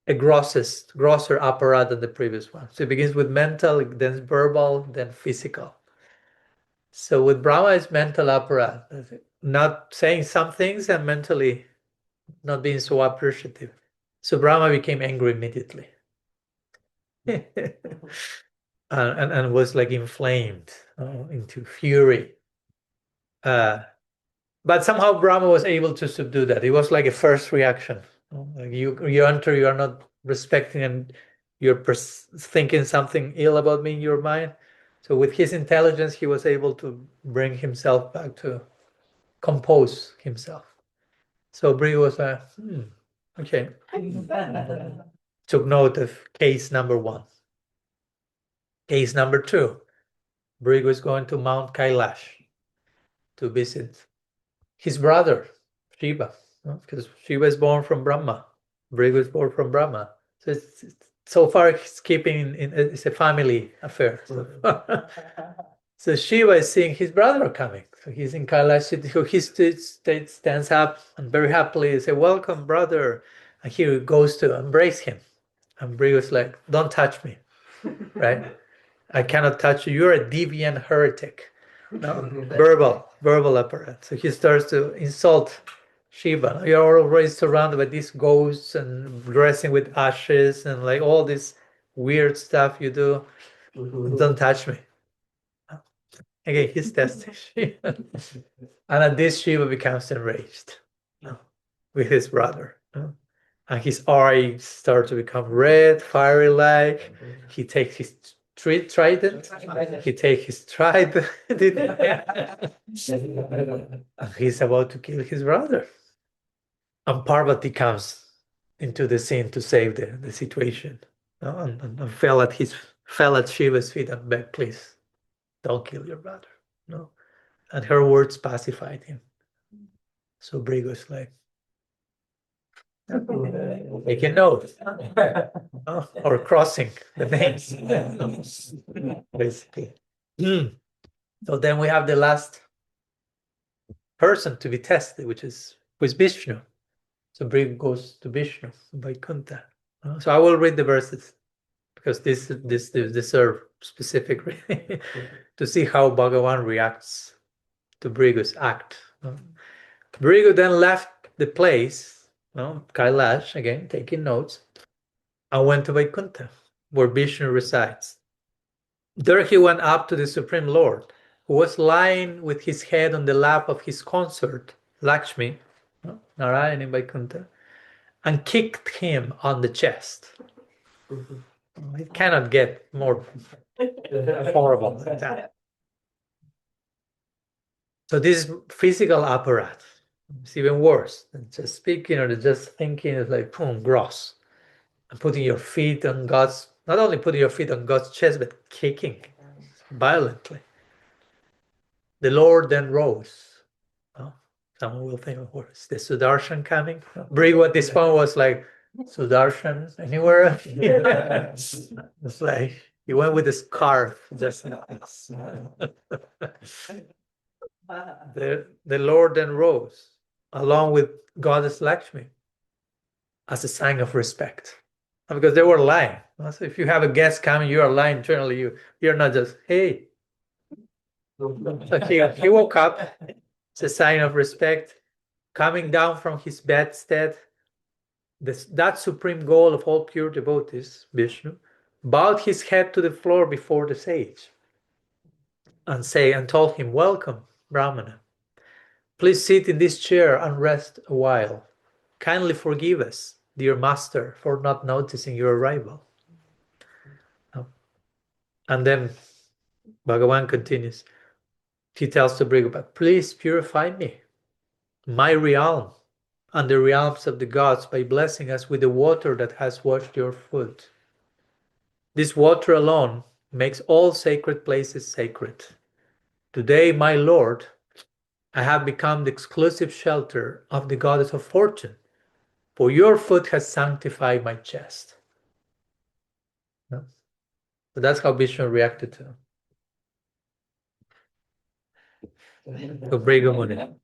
a grosser apparat than the previous one. So it begins with mental, then verbal, then physical. So with Brahma, it's mental apparat, not saying some things and mentally not being so appreciative. So Brahma became angry immediately. and was like inflamed into fury. But somehow Brahma was able to subdue that. It was like a first reaction. Like you enter, you are not respecting, and you're thinking something ill about me in your mind. So with his intelligence, he was able to bring himself back to compose himself. So Bri was like, okay. Took note of case number 1. Case number 2, Brig was going to Mount Kailash to visit his brother, Shiva, because Shiva is born from Brahma. Brig was born from Brahma. So so far it's keeping it's a family affair. So Shiva is seeing his brother coming. So he's in Kailash City. So he stands up and very happily says, "Welcome, brother." And he goes to embrace him. And Brig was like, "Don't touch me," right? I cannot touch you. You're a deviant heretic. No, verbal apparat. So he starts to insult Shiva. You're already surrounded by these ghosts and dressing with ashes and like all this weird stuff you do. Don't touch me. Again, he's testing Shiva. And at this, Shiva becomes enraged with his brother. And his eyes start to become red, fiery like. He takes his trident. He takes his trident. And he's about to kill his brother. And Parvati comes into the scene to save the situation. And fell at Shiva's feet and begged, "Please, don't kill your brother." No. And her words pacified him. So Brigo's like, make a note. Or crossing the names. Basically. So then we have the last person to be tested, which is Vishnu. So Brig goes to Vishnu, Vaikuntha. So I will read the verses because this deserve specific to see how Bhagavan reacts to Brigu's act. Brigu then left the place, Kailash, again, taking notes, and went to Vaikuntha, where Vishnu resides. There he went up to the Supreme Lord, who was lying with his head on the lap of his consort, Lakshmi, Narayana in Vaikuntha, and kicked him on the chest. It cannot get more horrible than that. So this physical apparatus is even worse than just speaking or just thinking. Is like boom, gross. And putting your feet on God's, not only putting your feet on God's chest, but kicking violently. The Lord then rose. Oh, someone will think, oh, is the Sudarshan coming? Brig, what this one was like, Sudarshan anywhere? It's like he went with a scarf. Just the Lord then rose, along with Goddess Lakshmi, as a sign of respect. Because they were lying. So if you have a guest coming, you are lying internally. You're not just, hey. So he woke up. It's a sign of respect. Coming down from his bedstead, that supreme goal of all pure devotees, Vishnu, bowed his head to the floor before the sage and told him, "Welcome, Brahmana. Please sit in this chair and rest a while. Kindly forgive us, dear master, for not noticing your arrival." And then Bhagavan continues. He tells the Brigadier, "Please purify me, my realm, and the realms of the gods by blessing us with the water that has washed your foot. This water alone makes all sacred places sacred. Today, my Lord, I have become the exclusive shelter of the goddess of fortune, for your foot has sanctified my chest." No? So that's how Vishnu reacted to Brigamuni.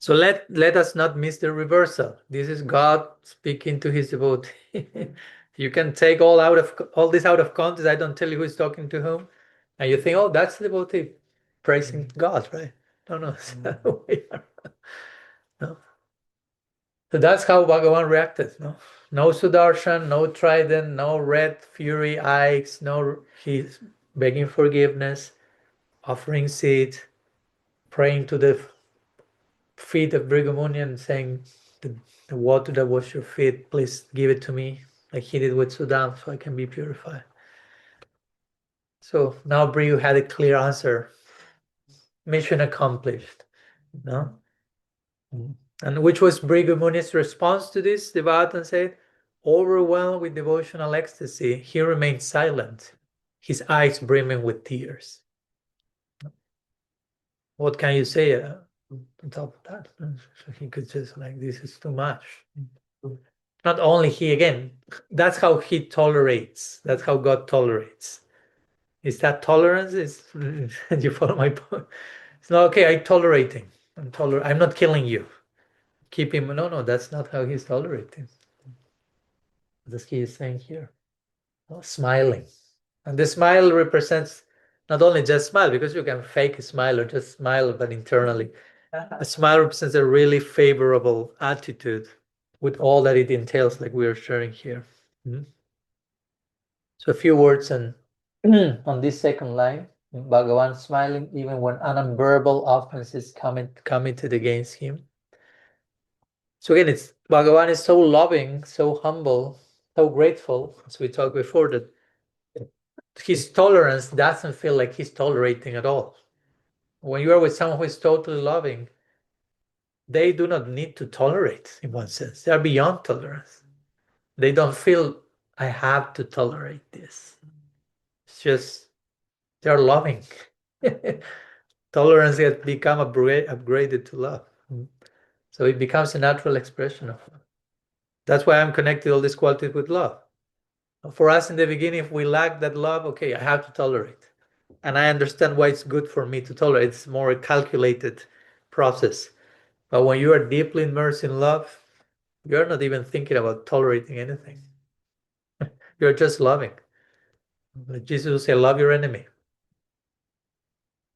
So let us not miss the reversal. This is God speaking to his devotee. You can take all this out of context. I don't tell you who's talking to whom, and you think, oh, that's the devotee praising God, right? No, it's the other way around. No. So that's how Bhagavan reacted. No Sudarshan, no trident, no red fury eyes, no, he's begging forgiveness, offering seed, praying to the feet of Brigamuni and saying, the water that washed your feet, please give it to me, like he did with Sudan, so I can be purified. So now Brigu had a clear answer. Mission accomplished. No? And which was Brigamuni's response to this? The Bhagavatam said, overwhelmed with devotional ecstasy, he remained silent, his eyes brimming with tears. What can you say on top of that? So he could just like, this is too much. Not only he, again, that's how he tolerates. That's how God tolerates. Is that tolerance? You follow my point? It's not okay. I'm tolerating. I'm not killing you. Keep him. No, that's not how he's tolerating. That's he is saying here. Smiling, and the smile represents not only just smile, because you can fake a smile or just smile, but internally, a smile represents a really favorable attitude with all that it entails, like we are sharing here. So a few words on this second line. Bhagavan smiling even when an unbearable offense is committed against him. So again, it's Bhagavan is so loving, so humble, so grateful, as we talked before, that his tolerance doesn't feel like he's tolerating at all. When you are with someone who is totally loving, they do not need to tolerate in one sense. They are beyond tolerance. They don't feel, I have to tolerate this. It's just, they're loving. Tolerance has become upgraded to love. So it becomes a natural expression of love. That's why I'm connected all these qualities with love. For us in the beginning, if we lack that love, okay, I have to tolerate. And I understand why it's good for me to tolerate. It's more a calculated process. But when you are deeply immersed in love, you're not even thinking about tolerating anything. You're just loving. Like Jesus will say, love your enemy.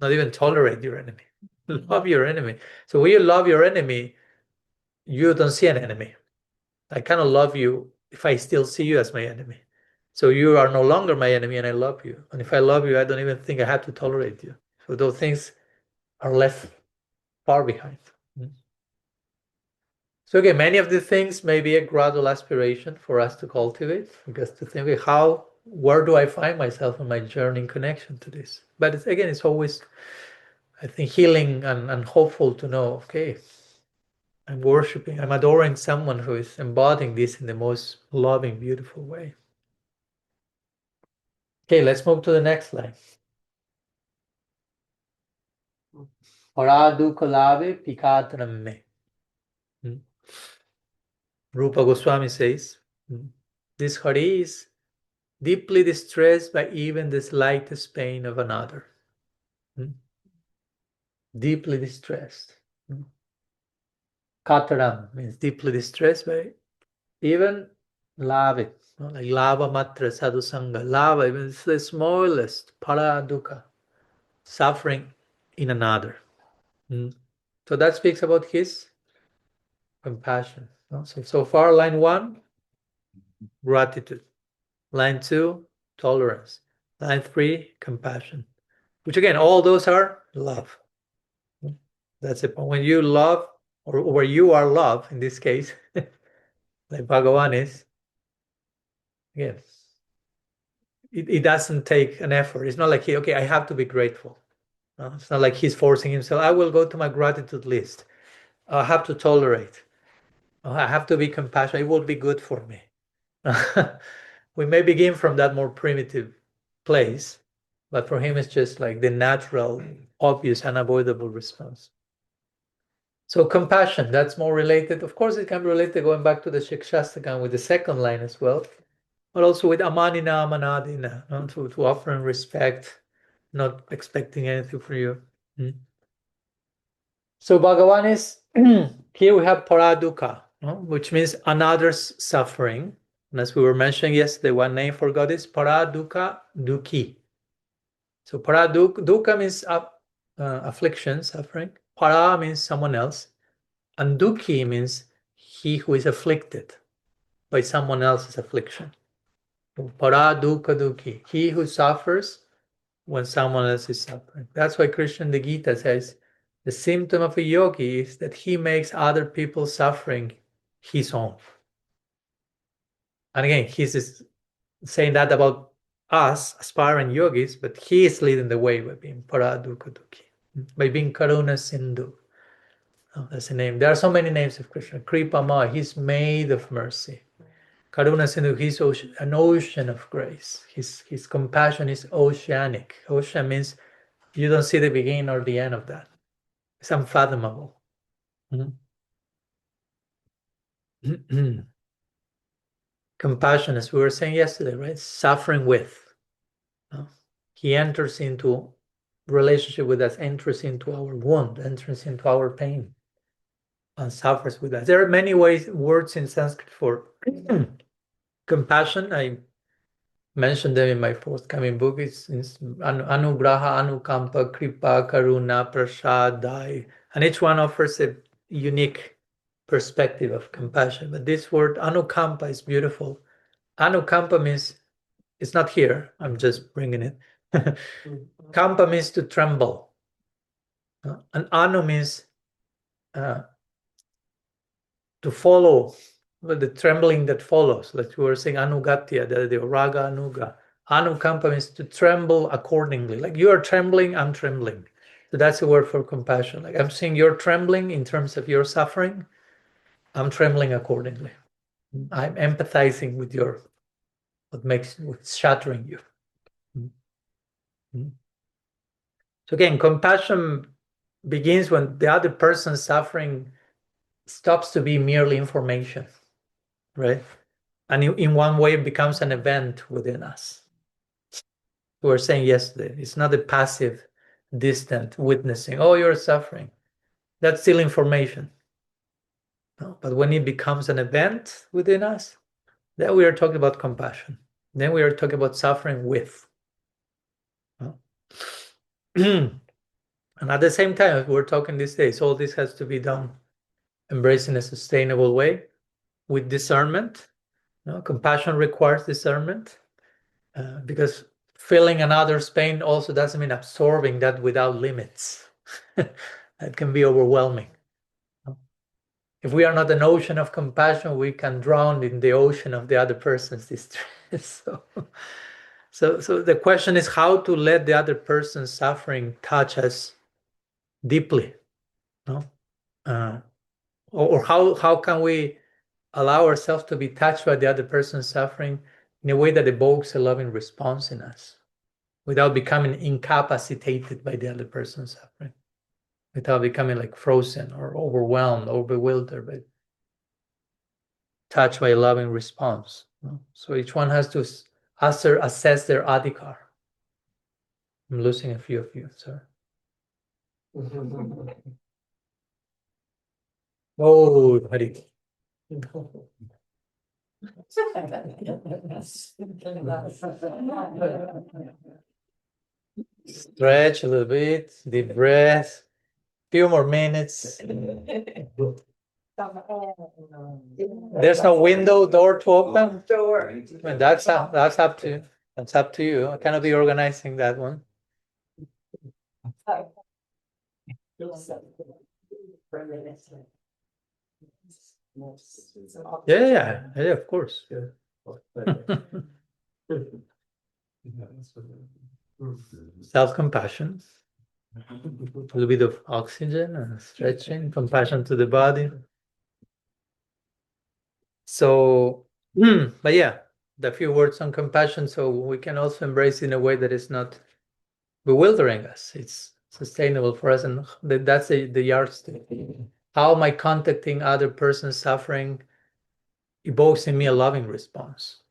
Not even tolerate your enemy. Love your enemy. So when you love your enemy, you don't see an enemy. I cannot love you if I still see you as my enemy. So you are no longer my enemy and I love you. And if I love you, I don't even think I have to tolerate you. So those things are left far behind. So again, many of the things may be a gradual aspiration for us to cultivate, because to think, okay, where do I find myself in my journey in connection to this? But again, it's always, I think, healing and hopeful to know, okay, I'm worshiping, I'm adoring someone who is embodying this in the most loving, beautiful way. Okay, let's move to the next line. Paradu kolave pikatram me. Rupa Goswami says, this Hari is deeply distressed by even the slightest pain of another. Deeply distressed. Kataram means deeply distressed by even lava, like lava matra sadhusanga. Lava means the smallest paraduka, suffering in another. So that speaks about his compassion. So far, line 1, gratitude. Line 2, tolerance. Line 3, compassion. Which again, all those are love. That's it. When you love, or where you are love, in this case, like Bhagavan is, again, it doesn't take an effort. It's not like, okay, I have to be grateful. No, it's not like he's forcing himself. I will go to my gratitude list. I have to tolerate. I have to be compassionate. It will be good for me. We may begin from that more primitive place, but for him, it's just like the natural, obvious, unavoidable response. So compassion, that's more related. Of course, it can be related going back to the Shikshastakam with the second line as well, but also with amanina amanadina, to offering respect, not expecting anything from you. So Bhagavan is, here we have paradukkha, which means another's suffering. And as we were mentioning yesterday, one name for God is paradukkha dukhi. So dukkha means affliction, suffering. Para means someone else. And dukhi means he who is afflicted by someone else's affliction. Para dukkha dukhi, he who suffers when someone else is suffering. That's why Krishna in the Gita says the symptom of a yogi is that he makes other people's suffering his own. And again, he's saying that about us, aspiring yogis, but he is leading the way by being para dukkha dukhi, by being karuna sindhu. Oh, that's the name. There are so many names of Krishna. Kripama, he's made of mercy. Karuna Sindhu, he's an ocean of grace. His compassion is oceanic. Ocean means you don't see the beginning or the end of that. It's unfathomable. Compassion, as we were saying yesterday, right? Suffering with. He enters into relationship with us, enters into our wound, enters into our pain, and suffers with us. There are many words in Sanskrit for compassion. I mentioned them in my forthcoming book. It's anugraha, anukampa, kripa, karuna, prasadai, and each one offers a unique perspective of compassion. But this word anukampa is beautiful. Anukampa means, it's not here, I'm just bringing it. Kampa means to tremble. And anu means to follow, the trembling that follows. Like we were saying, anugatya, the raga anuga. Anukampa means to tremble accordingly. Like you are trembling, I'm trembling. So that's the word for compassion. Like I'm seeing you're trembling in terms of your suffering, I'm trembling accordingly. I'm empathizing with what's shattering you. So again, compassion begins when the other person's suffering stops to be merely information, right? And in one way, it becomes an event within us. We were saying yesterday, it's not a passive, distant witnessing. Oh, you're suffering. That's still information. No, but when it becomes an event within us, then we are talking about compassion. Then we are talking about suffering with. No? And at the same time, we're talking these days, all this has to be done embracing a sustainable way with discernment. Compassion requires discernment, because feeling another's pain also doesn't mean absorbing that without limits. That can be overwhelming. if we are not an ocean of compassion, we can drown in the ocean of the other person's distress. So the question is how to let the other person's suffering touch us deeply, no? Or how can we allow ourselves to be touched by the other person's suffering in a way that evokes a loving response in us, without becoming incapacitated by the other person's suffering, without becoming like frozen or overwhelmed or bewildered, but touched by a loving response. So each one has to assess their adhikar. I'm losing a few of you, sorry. Oh, Hari. Stretch a little bit, deep breath, few more minutes. There's no window, door to open? Door. I mean, that's up to you. That's up to you. I cannot be organizing that one. Yeah, of course. Self-compassion, a little bit of oxygen and stretching, compassion to the body. So, but yeah, the few words on compassion, so we can also embrace in a way that is not bewildering us. It's sustainable for us, and that's the yardstick. How am I contacting other person's suffering evokes in me a loving response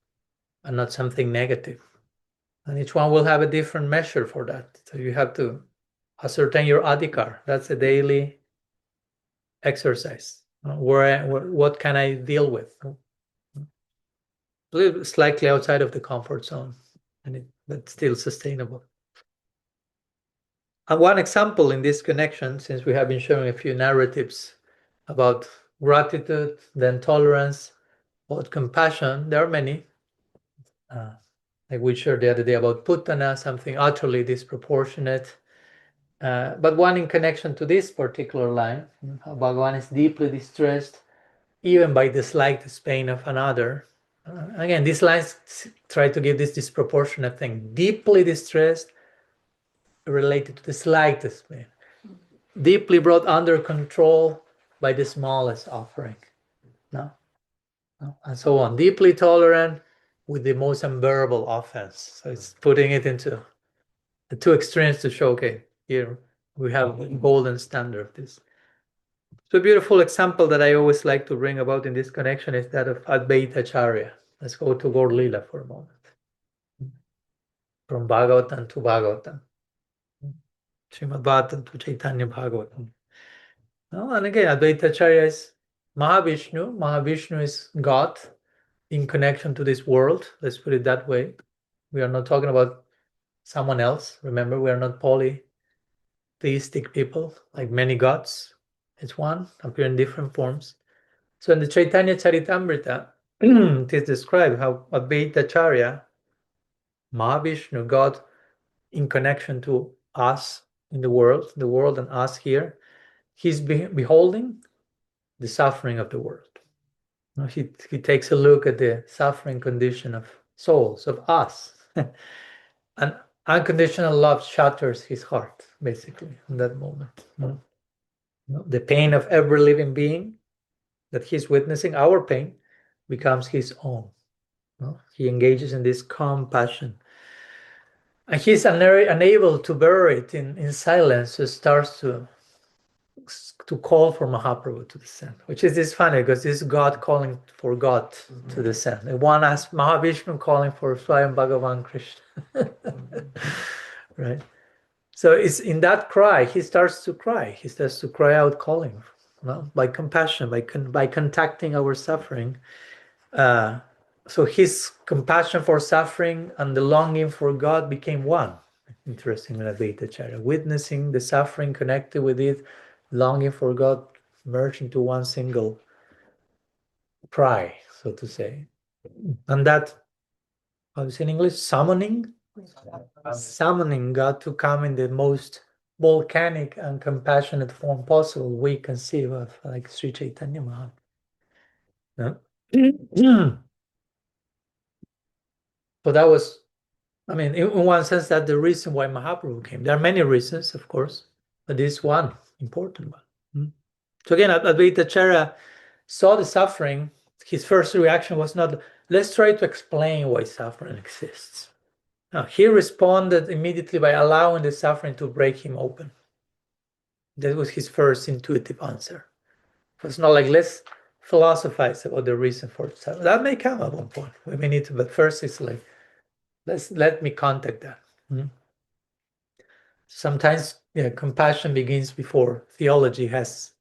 and not something negative. And each one will have a different measure for that. So you have to ascertain your adhikar. That's a daily exercise. What can I deal with? Slightly outside of the comfort zone, but still sustainable. And one example in this connection, since we have been sharing a few narratives about gratitude, then tolerance, about compassion, there are many. Like we shared the other day about putana, something utterly disproportionate. But one in connection to this particular line, Bhagavan is deeply distressed even by the slightest pain of another. Again, these lines try to give this disproportionate thing. Deeply distressed related to the slightest pain. Deeply brought under control by the smallest offering. No? And so on. Deeply tolerant with the most unbearable offense. So it's putting it into the two extremes to show, okay, here we have a golden standard of this. So a beautiful example that I always like to bring about in this connection is that of Advaita Acharya. Let's go to Gaur Lila for a moment. From Bhagavatam to Bhagavatam. Srimad Bhagavatam to Chaitanya Bhagavatam. And again, Advaita Acharya is Mahavishnu. Mahavishnu is God in connection to this world. Let's put it that way. We are not talking about someone else. Remember, we are not polytheistic people like many gods. It's one, appear in different forms. So in the Chaitanya Charitamrita, it is described how Advaita Acharya, Mahavishnu, God in connection to us in the world and us here, he's beholding the suffering of the world. He takes a look at the suffering condition of souls, of us. And unconditional love shatters his heart, basically, in that moment. The pain of every living being that he's witnessing, our pain, becomes his own. He engages in this compassion. And he's unable to bear it in silence, so starts to call for Mahaprabhu to descend, which is this funny because this is God calling for God to descend. And one as Mahavishnu calling for Swayam Bhagavan Krishna. Right? So it's in that cry, he starts to cry. He starts to cry out, calling by compassion, by contacting our suffering. So his compassion for suffering and the longing for God became one. Interesting, Advaita Acharya, witnessing the suffering, connected with it, longing for God, merged into one single cry, so to say. And that, how is it in English? Summoning God to come in the most volcanic and compassionate form possible we conceive of, like Sri Chaitanya Mahaprabhu. No? So that was, I mean, in one sense, that's the reason why Mahaprabhu came. There are many reasons, of course, but this one important one. So again, Advaita Acharya saw the suffering. His first reaction was not, let's try to explain why suffering exists. No, he responded immediately by allowing the suffering to break him open. That was his first intuitive answer. It's not like, let's philosophize about the reason for suffering. That may come at one point. We may need to, but first it's like, let me contact that. Sometimes compassion begins before theology has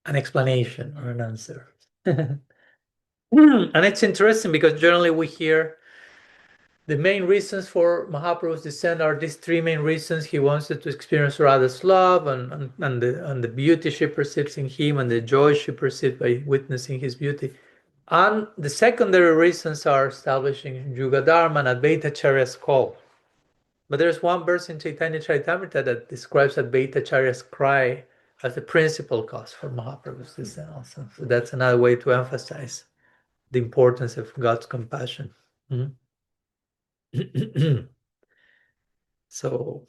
an explanation or an answer. And it's interesting because generally we hear the main reasons for Mahaprabhu's descent are these three main reasons. He wanted to experience Radha's love and the beauty she perceives in him and the joy she perceives by witnessing his beauty. And the secondary reasons are establishing Yuga Dharma and Advaita Acharya's call. But there's one verse in Chaitanya Charitamrita that describes Advaita Acharya's cry as the principal cause for Mahaprabhu's descent also. So that's another way to emphasize the importance of God's compassion. So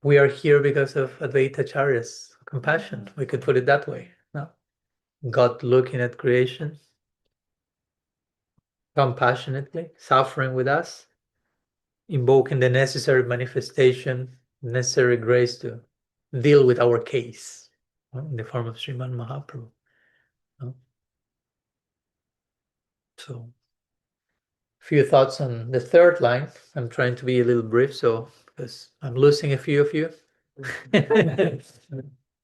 we are here because of Advaita Acharya's compassion. We could put it that way. No? God looking at creation compassionately, suffering with us, invoking the necessary manifestation, necessary grace to deal with our case in the form of Sriman Mahaprabhu. So, few thoughts on the third line. I'm trying to be a little brief, so because I'm losing a few of you.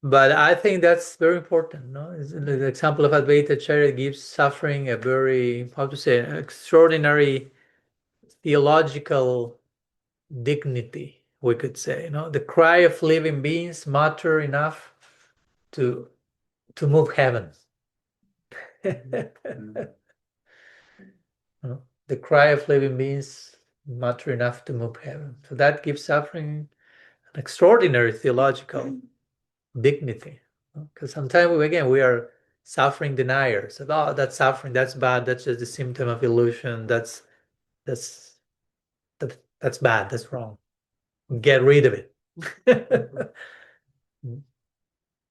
But I think that's very important. No, the example of Advaita Acharya gives suffering a very, how to say, extraordinary theological dignity, we could say. The cry of living beings matter enough to move heaven. The cry of living beings matter enough to move heaven. So that gives suffering an extraordinary theological dignity. Because sometimes we are suffering deniers. So, that's suffering, that's bad, that's just a symptom of illusion, that's bad, that's wrong. Get rid of it.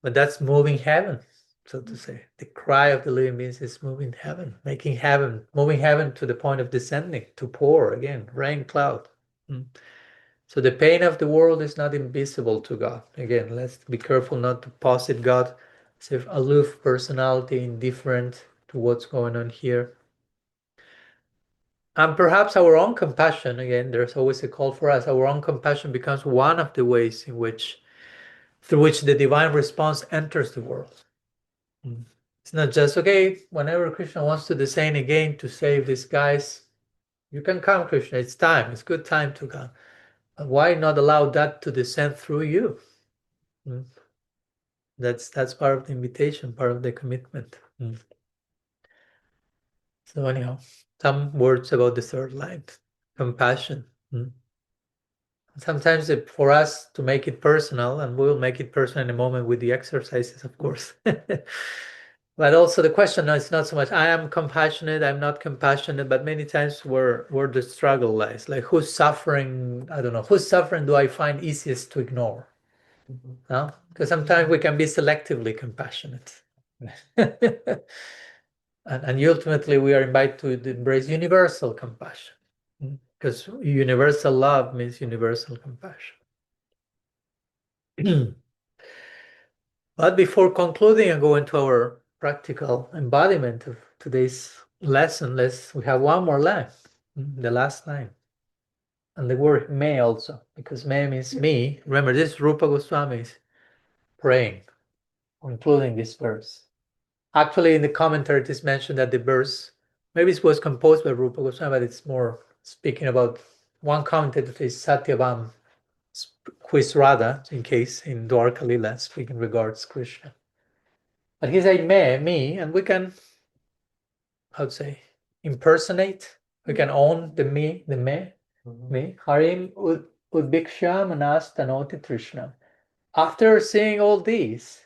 But that's moving heaven, so to say. The cry of the living beings is moving heaven, moving heaven to the point of descending, to pour again, rain, cloud. So the pain of the world is not invisible to God. Again, let's be careful not to posit God as if aloof personality, indifferent to what's going on here. And perhaps our own compassion, again, there's always a call for us, our own compassion becomes one of the ways through which the divine response enters the world. It's not just, okay, whenever Krishna wants to descend again to save these guys, you can come, Krishna, it's time, it's good time to come. Why not allow that to descend through you? That's part of the invitation, part of the commitment. So anyhow, some words about the third line, compassion. Sometimes for us to make it personal, and we'll make it personal in a moment with the exercises, of course. But also the question is not so much I am compassionate, I'm not compassionate, but many times where the struggle lies, like whose suffering, I don't know, whose suffering do I find easiest to ignore? No? Because sometimes we can be selectively compassionate. And ultimately we are invited to embrace universal compassion, because universal love means universal compassion. But before concluding and going to our practical embodiment of today's lesson, we have one more line, the last line. And the word me also, because me means me. Remember, this is Rupa Goswami's praying, including this verse. Actually, in the commentary, it is mentioned that the verse, maybe it was composed by Rupa Goswami, but it's more speaking about one commentator is Satyavam, who is Radha, in Dwarka Lila, speaking regards Krishna. But he said me, and we can, how to say, impersonate. We can own the me, me. Harim udbiksham anastanoti trishna. After seeing all these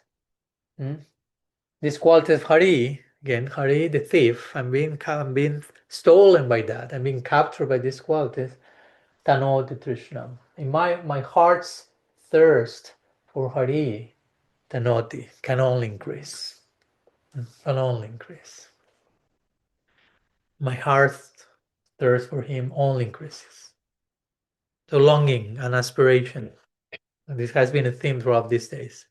quality of Hari, again, Hari, the thief, I'm being stolen by that. I'm being captured by these qualities. Tanoti Trishnam. In my heart's thirst for Hari, Tanoti, can only increase. Can only increase. My heart's thirst for him only increases. So longing and aspiration. And this has been a theme throughout these days.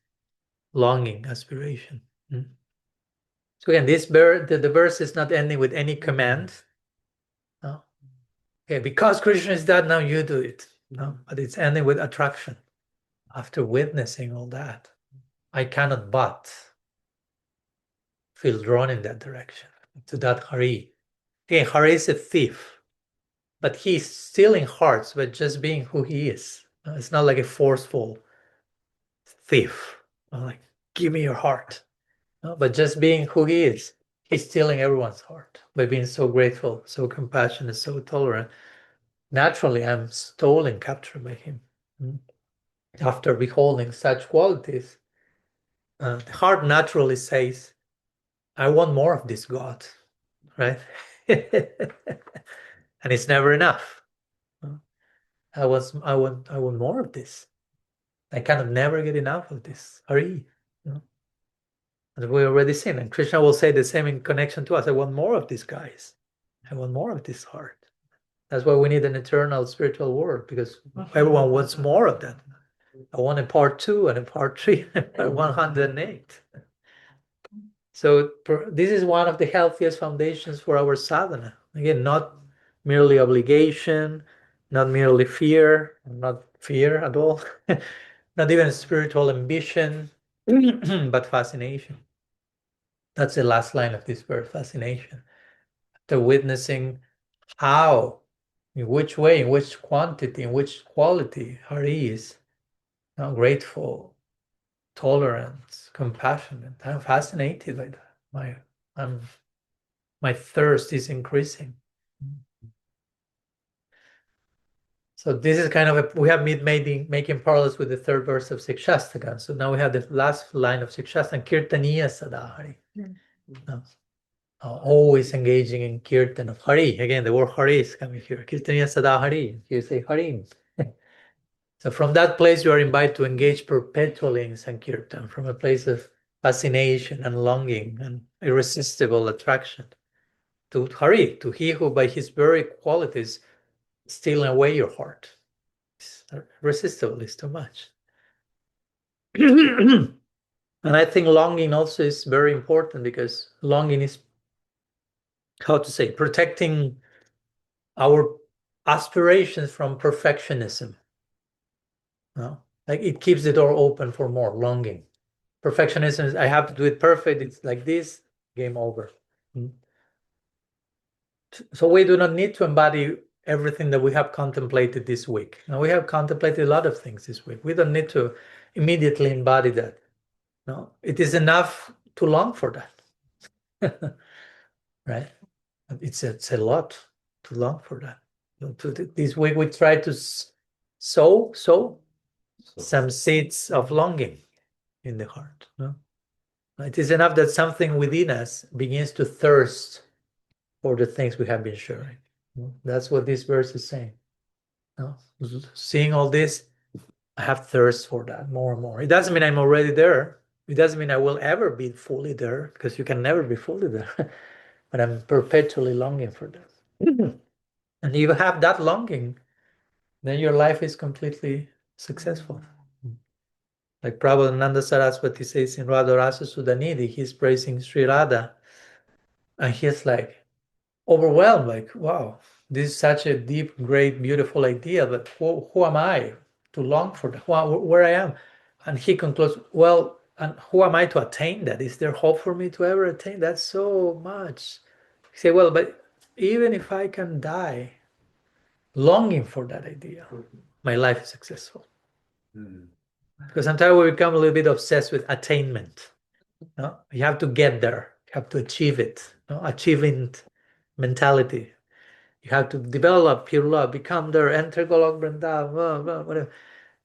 Longing, aspiration. So again, the verse is not ending with any command. No. Okay, because Krishna is that, now you do it. No, but it's ending with attraction. After witnessing all that, I cannot but feel drawn in that direction, to that Hari. Okay, Hari is a thief, but he's stealing hearts by just being who he is. It's not like a forceful thief, like, give me your heart. No, but just being who he is, he's stealing everyone's heart by being so grateful, so compassionate, so tolerant. Naturally, I'm stolen, captured by him. After beholding such qualities, the heart naturally says, I want more of this God, right? And it's never enough. I want more of this. I kind of never get enough of this. Hari. As we already seen, and Krishna will say the same in connection to us. I want more of these guys. I want more of this heart. That's why we need an eternal spiritual world, because everyone wants more of that. I want a part 2 and a part 3 and part 108. So this is one of the healthiest foundations for our sadhana. Again, not merely obligation, not merely fear, not fear at all, not even spiritual ambition, but fascination. That's the last line of this verse, fascination. The witnessing how, in which way, in which quantity, in which quality Hari is grateful, tolerant, compassionate. I'm fascinated by that. My thirst is increasing. So this is kind of we have making parallels with the third verse of Sikshastaka. So now we have the last line of Sikshastaka, Kirtaniya Sadahari. Always engaging in kirtan of Hari. Again, the word Hari is coming here. Kirtaniya Sadahari. You say Harim. So from that place, you are invited to engage perpetually in Sankirtan, from a place of fascination and longing and irresistible attraction to Hari, to he who by his very qualities stealing away your heart. It's irresistible, it's too much. And I think longing also is very important, because longing is, how to say, protecting our aspirations from perfectionism. Like, it keeps the door open for more longing. Perfectionism is, I have to do it perfect, it's like this, game over. So we do not need to embody everything that we have contemplated this week. Now, we have contemplated a lot of things this week. We don't need to immediately embody that. No, it is enough to long for that. Right? It's a lot to long for that. This week we try to sow some seeds of longing in the heart. No? It is enough that something within us begins to thirst for the things we have been sharing. That's what this verse is saying. Seeing all this, I have thirst for that more and more. It doesn't mean I'm already there. It doesn't mean I will ever be fully there, because you can never be fully there. But I'm perpetually longing for that. And if you have that longing, then your life is completely successful. Like Prabhupada Nanda Saraswati says in Radharasa Sudhanidhi, he's praising Sri Radha, and he's like overwhelmed, like, wow, this is such a deep, great, beautiful idea, but who am I to long for that? Where I am? And he concludes, well, and who am I to attain that? Is there hope for me to ever attain that? So much. He said, well, but even if I can die longing for that idea, my life is successful. Because sometimes we become a little bit obsessed with attainment. No? You have to get there. You have to achieve it. No? Achievement mentality. You have to develop pure love, become there, enter Golok Vrindavan, whatever.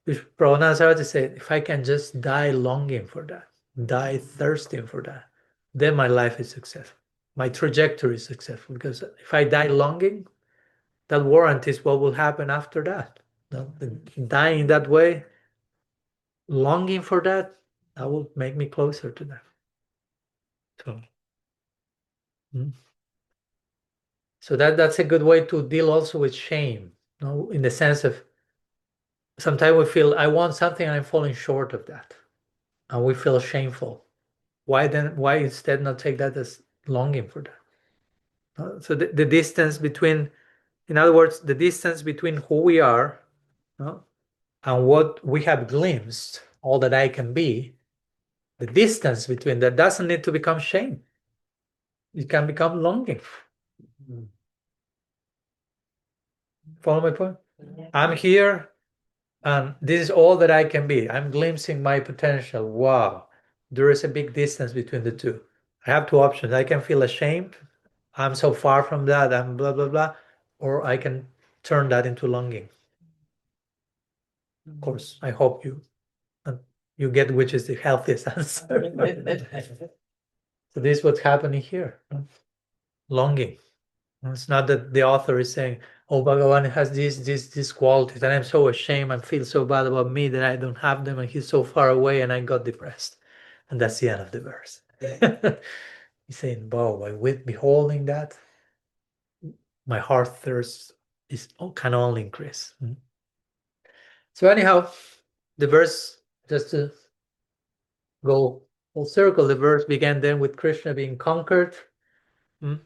Prabhupada Saraswati said, if I can just die longing for that, die thirsting for that, then my life is successful. My trajectory is successful, because if I die longing, that warranties what will happen after that. Dying that way, longing for that, that will make me closer to that. So, so that's a good way to deal also with shame. In the sense of sometimes we feel I want something and I'm falling short of that, and we feel shameful. Why then? Why instead not take that as longing for that? So the distance between, in other words, the distance between who we are, and what we have glimpsed, all that I can be, the distance between that doesn't need to become shame. It can become longing. Follow my point? Yeah. I'm here, and this is all that I can be. I'm glimpsing my potential. Wow. There is a big distance between the two. I have two options. I can feel ashamed. I'm so far from that. I'm blah, blah, blah. Or I can turn that into longing. Of course, I hope you get which is the healthiest answer. So this is what's happening here. Longing. It's not that the author is saying, oh, Bhagavan has these qualities, and I'm so ashamed and feel so bad about me that I don't have them, and he's so far away, and I got depressed. And that's the end of the verse. He's saying, wow, by beholding that, my heart thirst can only increase. So anyhow, the verse, just to go full circle, the verse began then with Krishna being conquered,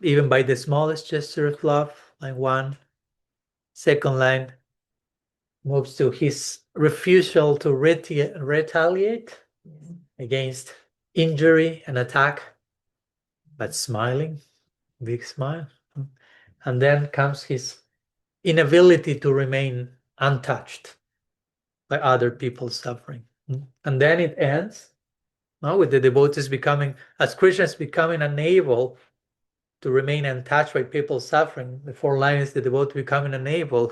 even by the smallest gesture of love, line 1. Second line moves to his refusal to retaliate against injury and attack, but smiling, big smile. And then comes his inability to remain untouched by other people's suffering. And then it ends with the devotees becoming, as Krishna is becoming unable to remain untouched by people's suffering. The 4 lines, the devotee becoming unable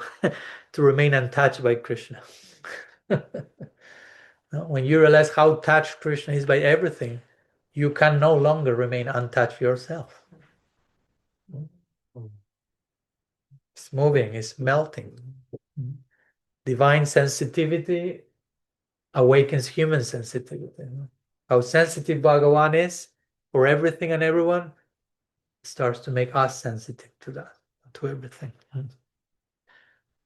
to remain untouched by Krishna. When you realize how touched Krishna is by everything, you can no longer remain untouched yourself. It's moving, it's melting. Divine sensitivity awakens human sensitivity. How sensitive Bhagavan is for everything and everyone starts to make us sensitive to that, to everything.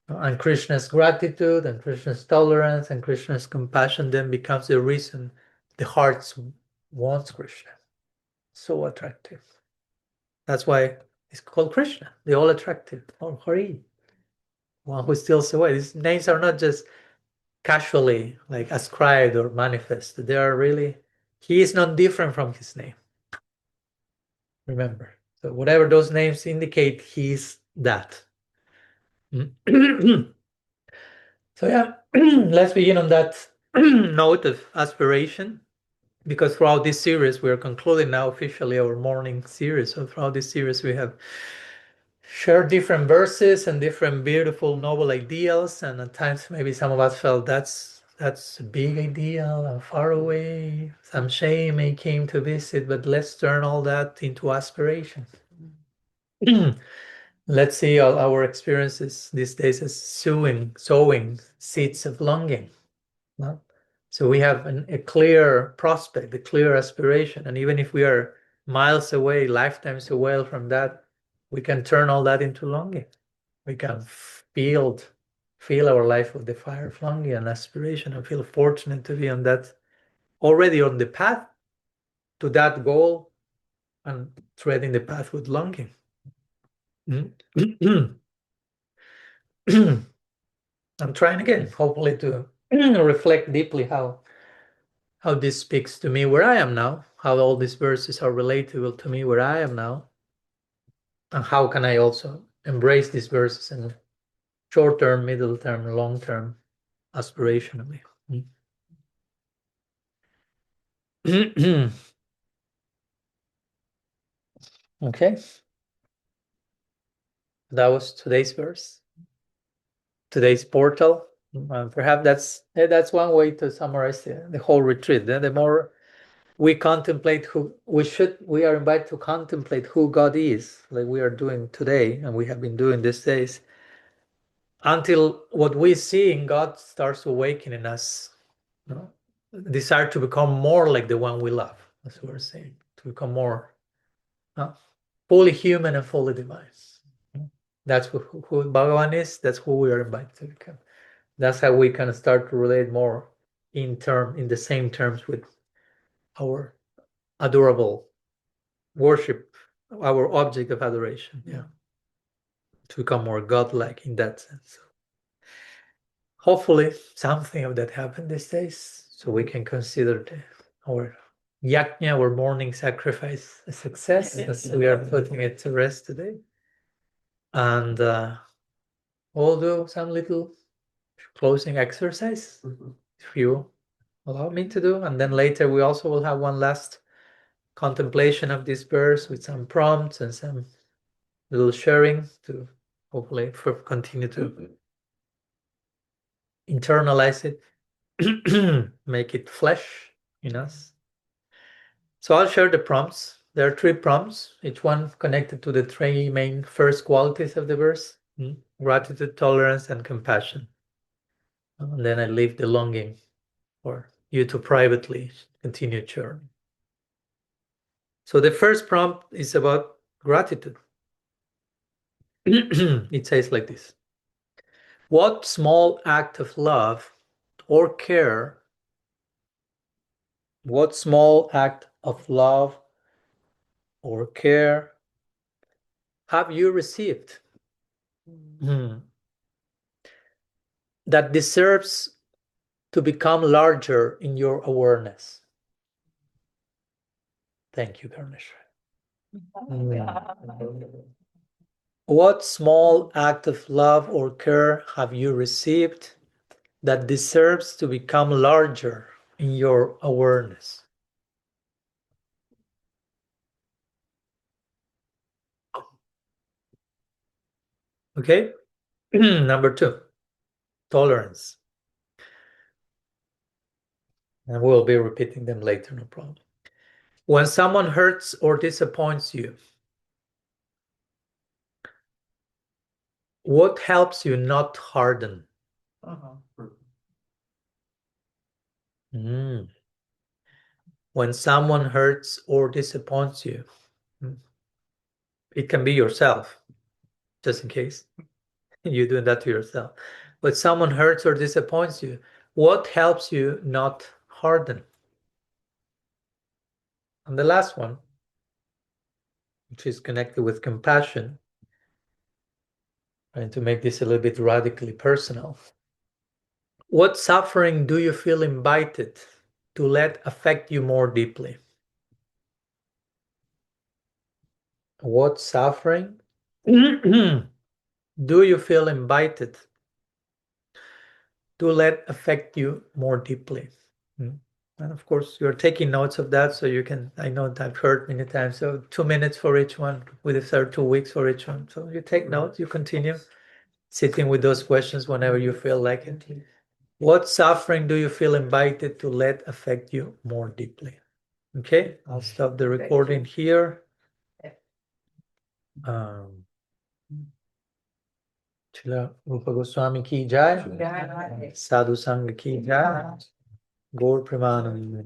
And Krishna's gratitude and Krishna's tolerance and Krishna's compassion then becomes the reason the heart wants Krishna. So attractive. That's why it's called Krishna, the all attractive, or Hari, one who steals away. These names are not just casually like ascribed or manifest. They are really, he is not different from his name. Remember. So whatever those names indicate, he's that. So yeah, let's begin on that note of aspiration, because throughout this series, we are concluding now officially our morning series. So throughout this series, we have shared different verses and different beautiful, noble ideals. And at times, maybe some of us felt that's a big ideal and far away. Some shame may came to visit, but let's turn all that into aspiration. Let's see all our experiences these days as sowing seeds of longing. So we have a clear prospect, a clear aspiration. And even if we are miles away, lifetimes away from that, we can turn all that into longing. We can feel our life with the fire of longing and aspiration, and feel fortunate to be on that, already on the path to that goal, and treading the path with longing. I'm trying again, hopefully, to reflect deeply how this speaks to me where I am now, how all these verses are relatable to me where I am now, and how can I also embrace these verses in short term, middle term, long term, aspirationally. Okay, that was today's verse, today's portal. Perhaps that's one way to summarize the whole retreat. The more we contemplate we are invited to contemplate who God is, like we are doing today, and we have been doing these days, until what we see in God starts awakening us, desire to become more like the one we love, as we were saying, to become more fully human and fully divine. That's who Bhagavan is. That's who we are invited to become. That's how we can start to relate more in the same terms with our adorable worship, our object of adoration. Yeah, to become more godlike in that sense. Hopefully, something of that happened these days, so we can consider our yajna, our morning sacrifice, a success, as we are putting it to rest today, and we'll do some little closing exercise, if you allow me to do, and then later we also will have one last contemplation of this verse with some prompts and some little sharing to hopefully continue to internalize it, make it flesh in us. So I'll share the prompts. There are 3 prompts, each one connected to the 3 main first qualities of the verse: gratitude, tolerance, and compassion. And then I leave the longing for you to privately continue journey. So the first prompt is about gratitude. It says like this: what small act of love or care, what small act of love or care have you received that deserves to become larger in your awareness? Thank you, Ganesh. What small act of love or care have you received that deserves to become larger in your awareness? Okay. Number 2, tolerance. And we'll be repeating them later, no problem. When someone hurts or disappoints you, what helps you not harden? When someone hurts or disappoints you, it can be yourself, just in case you're doing that to yourself. But someone hurts or disappoints you, what helps you not harden? And the last one, which is connected with compassion, trying to make this a little bit radically personal. What suffering do you feel invited to let affect you more deeply? What suffering do you feel invited to let affect you more deeply? And of course, you're taking notes of that, so you can, I know I've heard many times, so 2 minutes for each one, with the third 2 weeks for each one. So you take notes, you continue sitting with those questions whenever you feel like it. What suffering do you feel invited to let affect you more deeply? Okay, I'll stop the recording here. Chila Rupa Goswami ki jai, Sadhu Sangha ki jai, Gaur Premanand.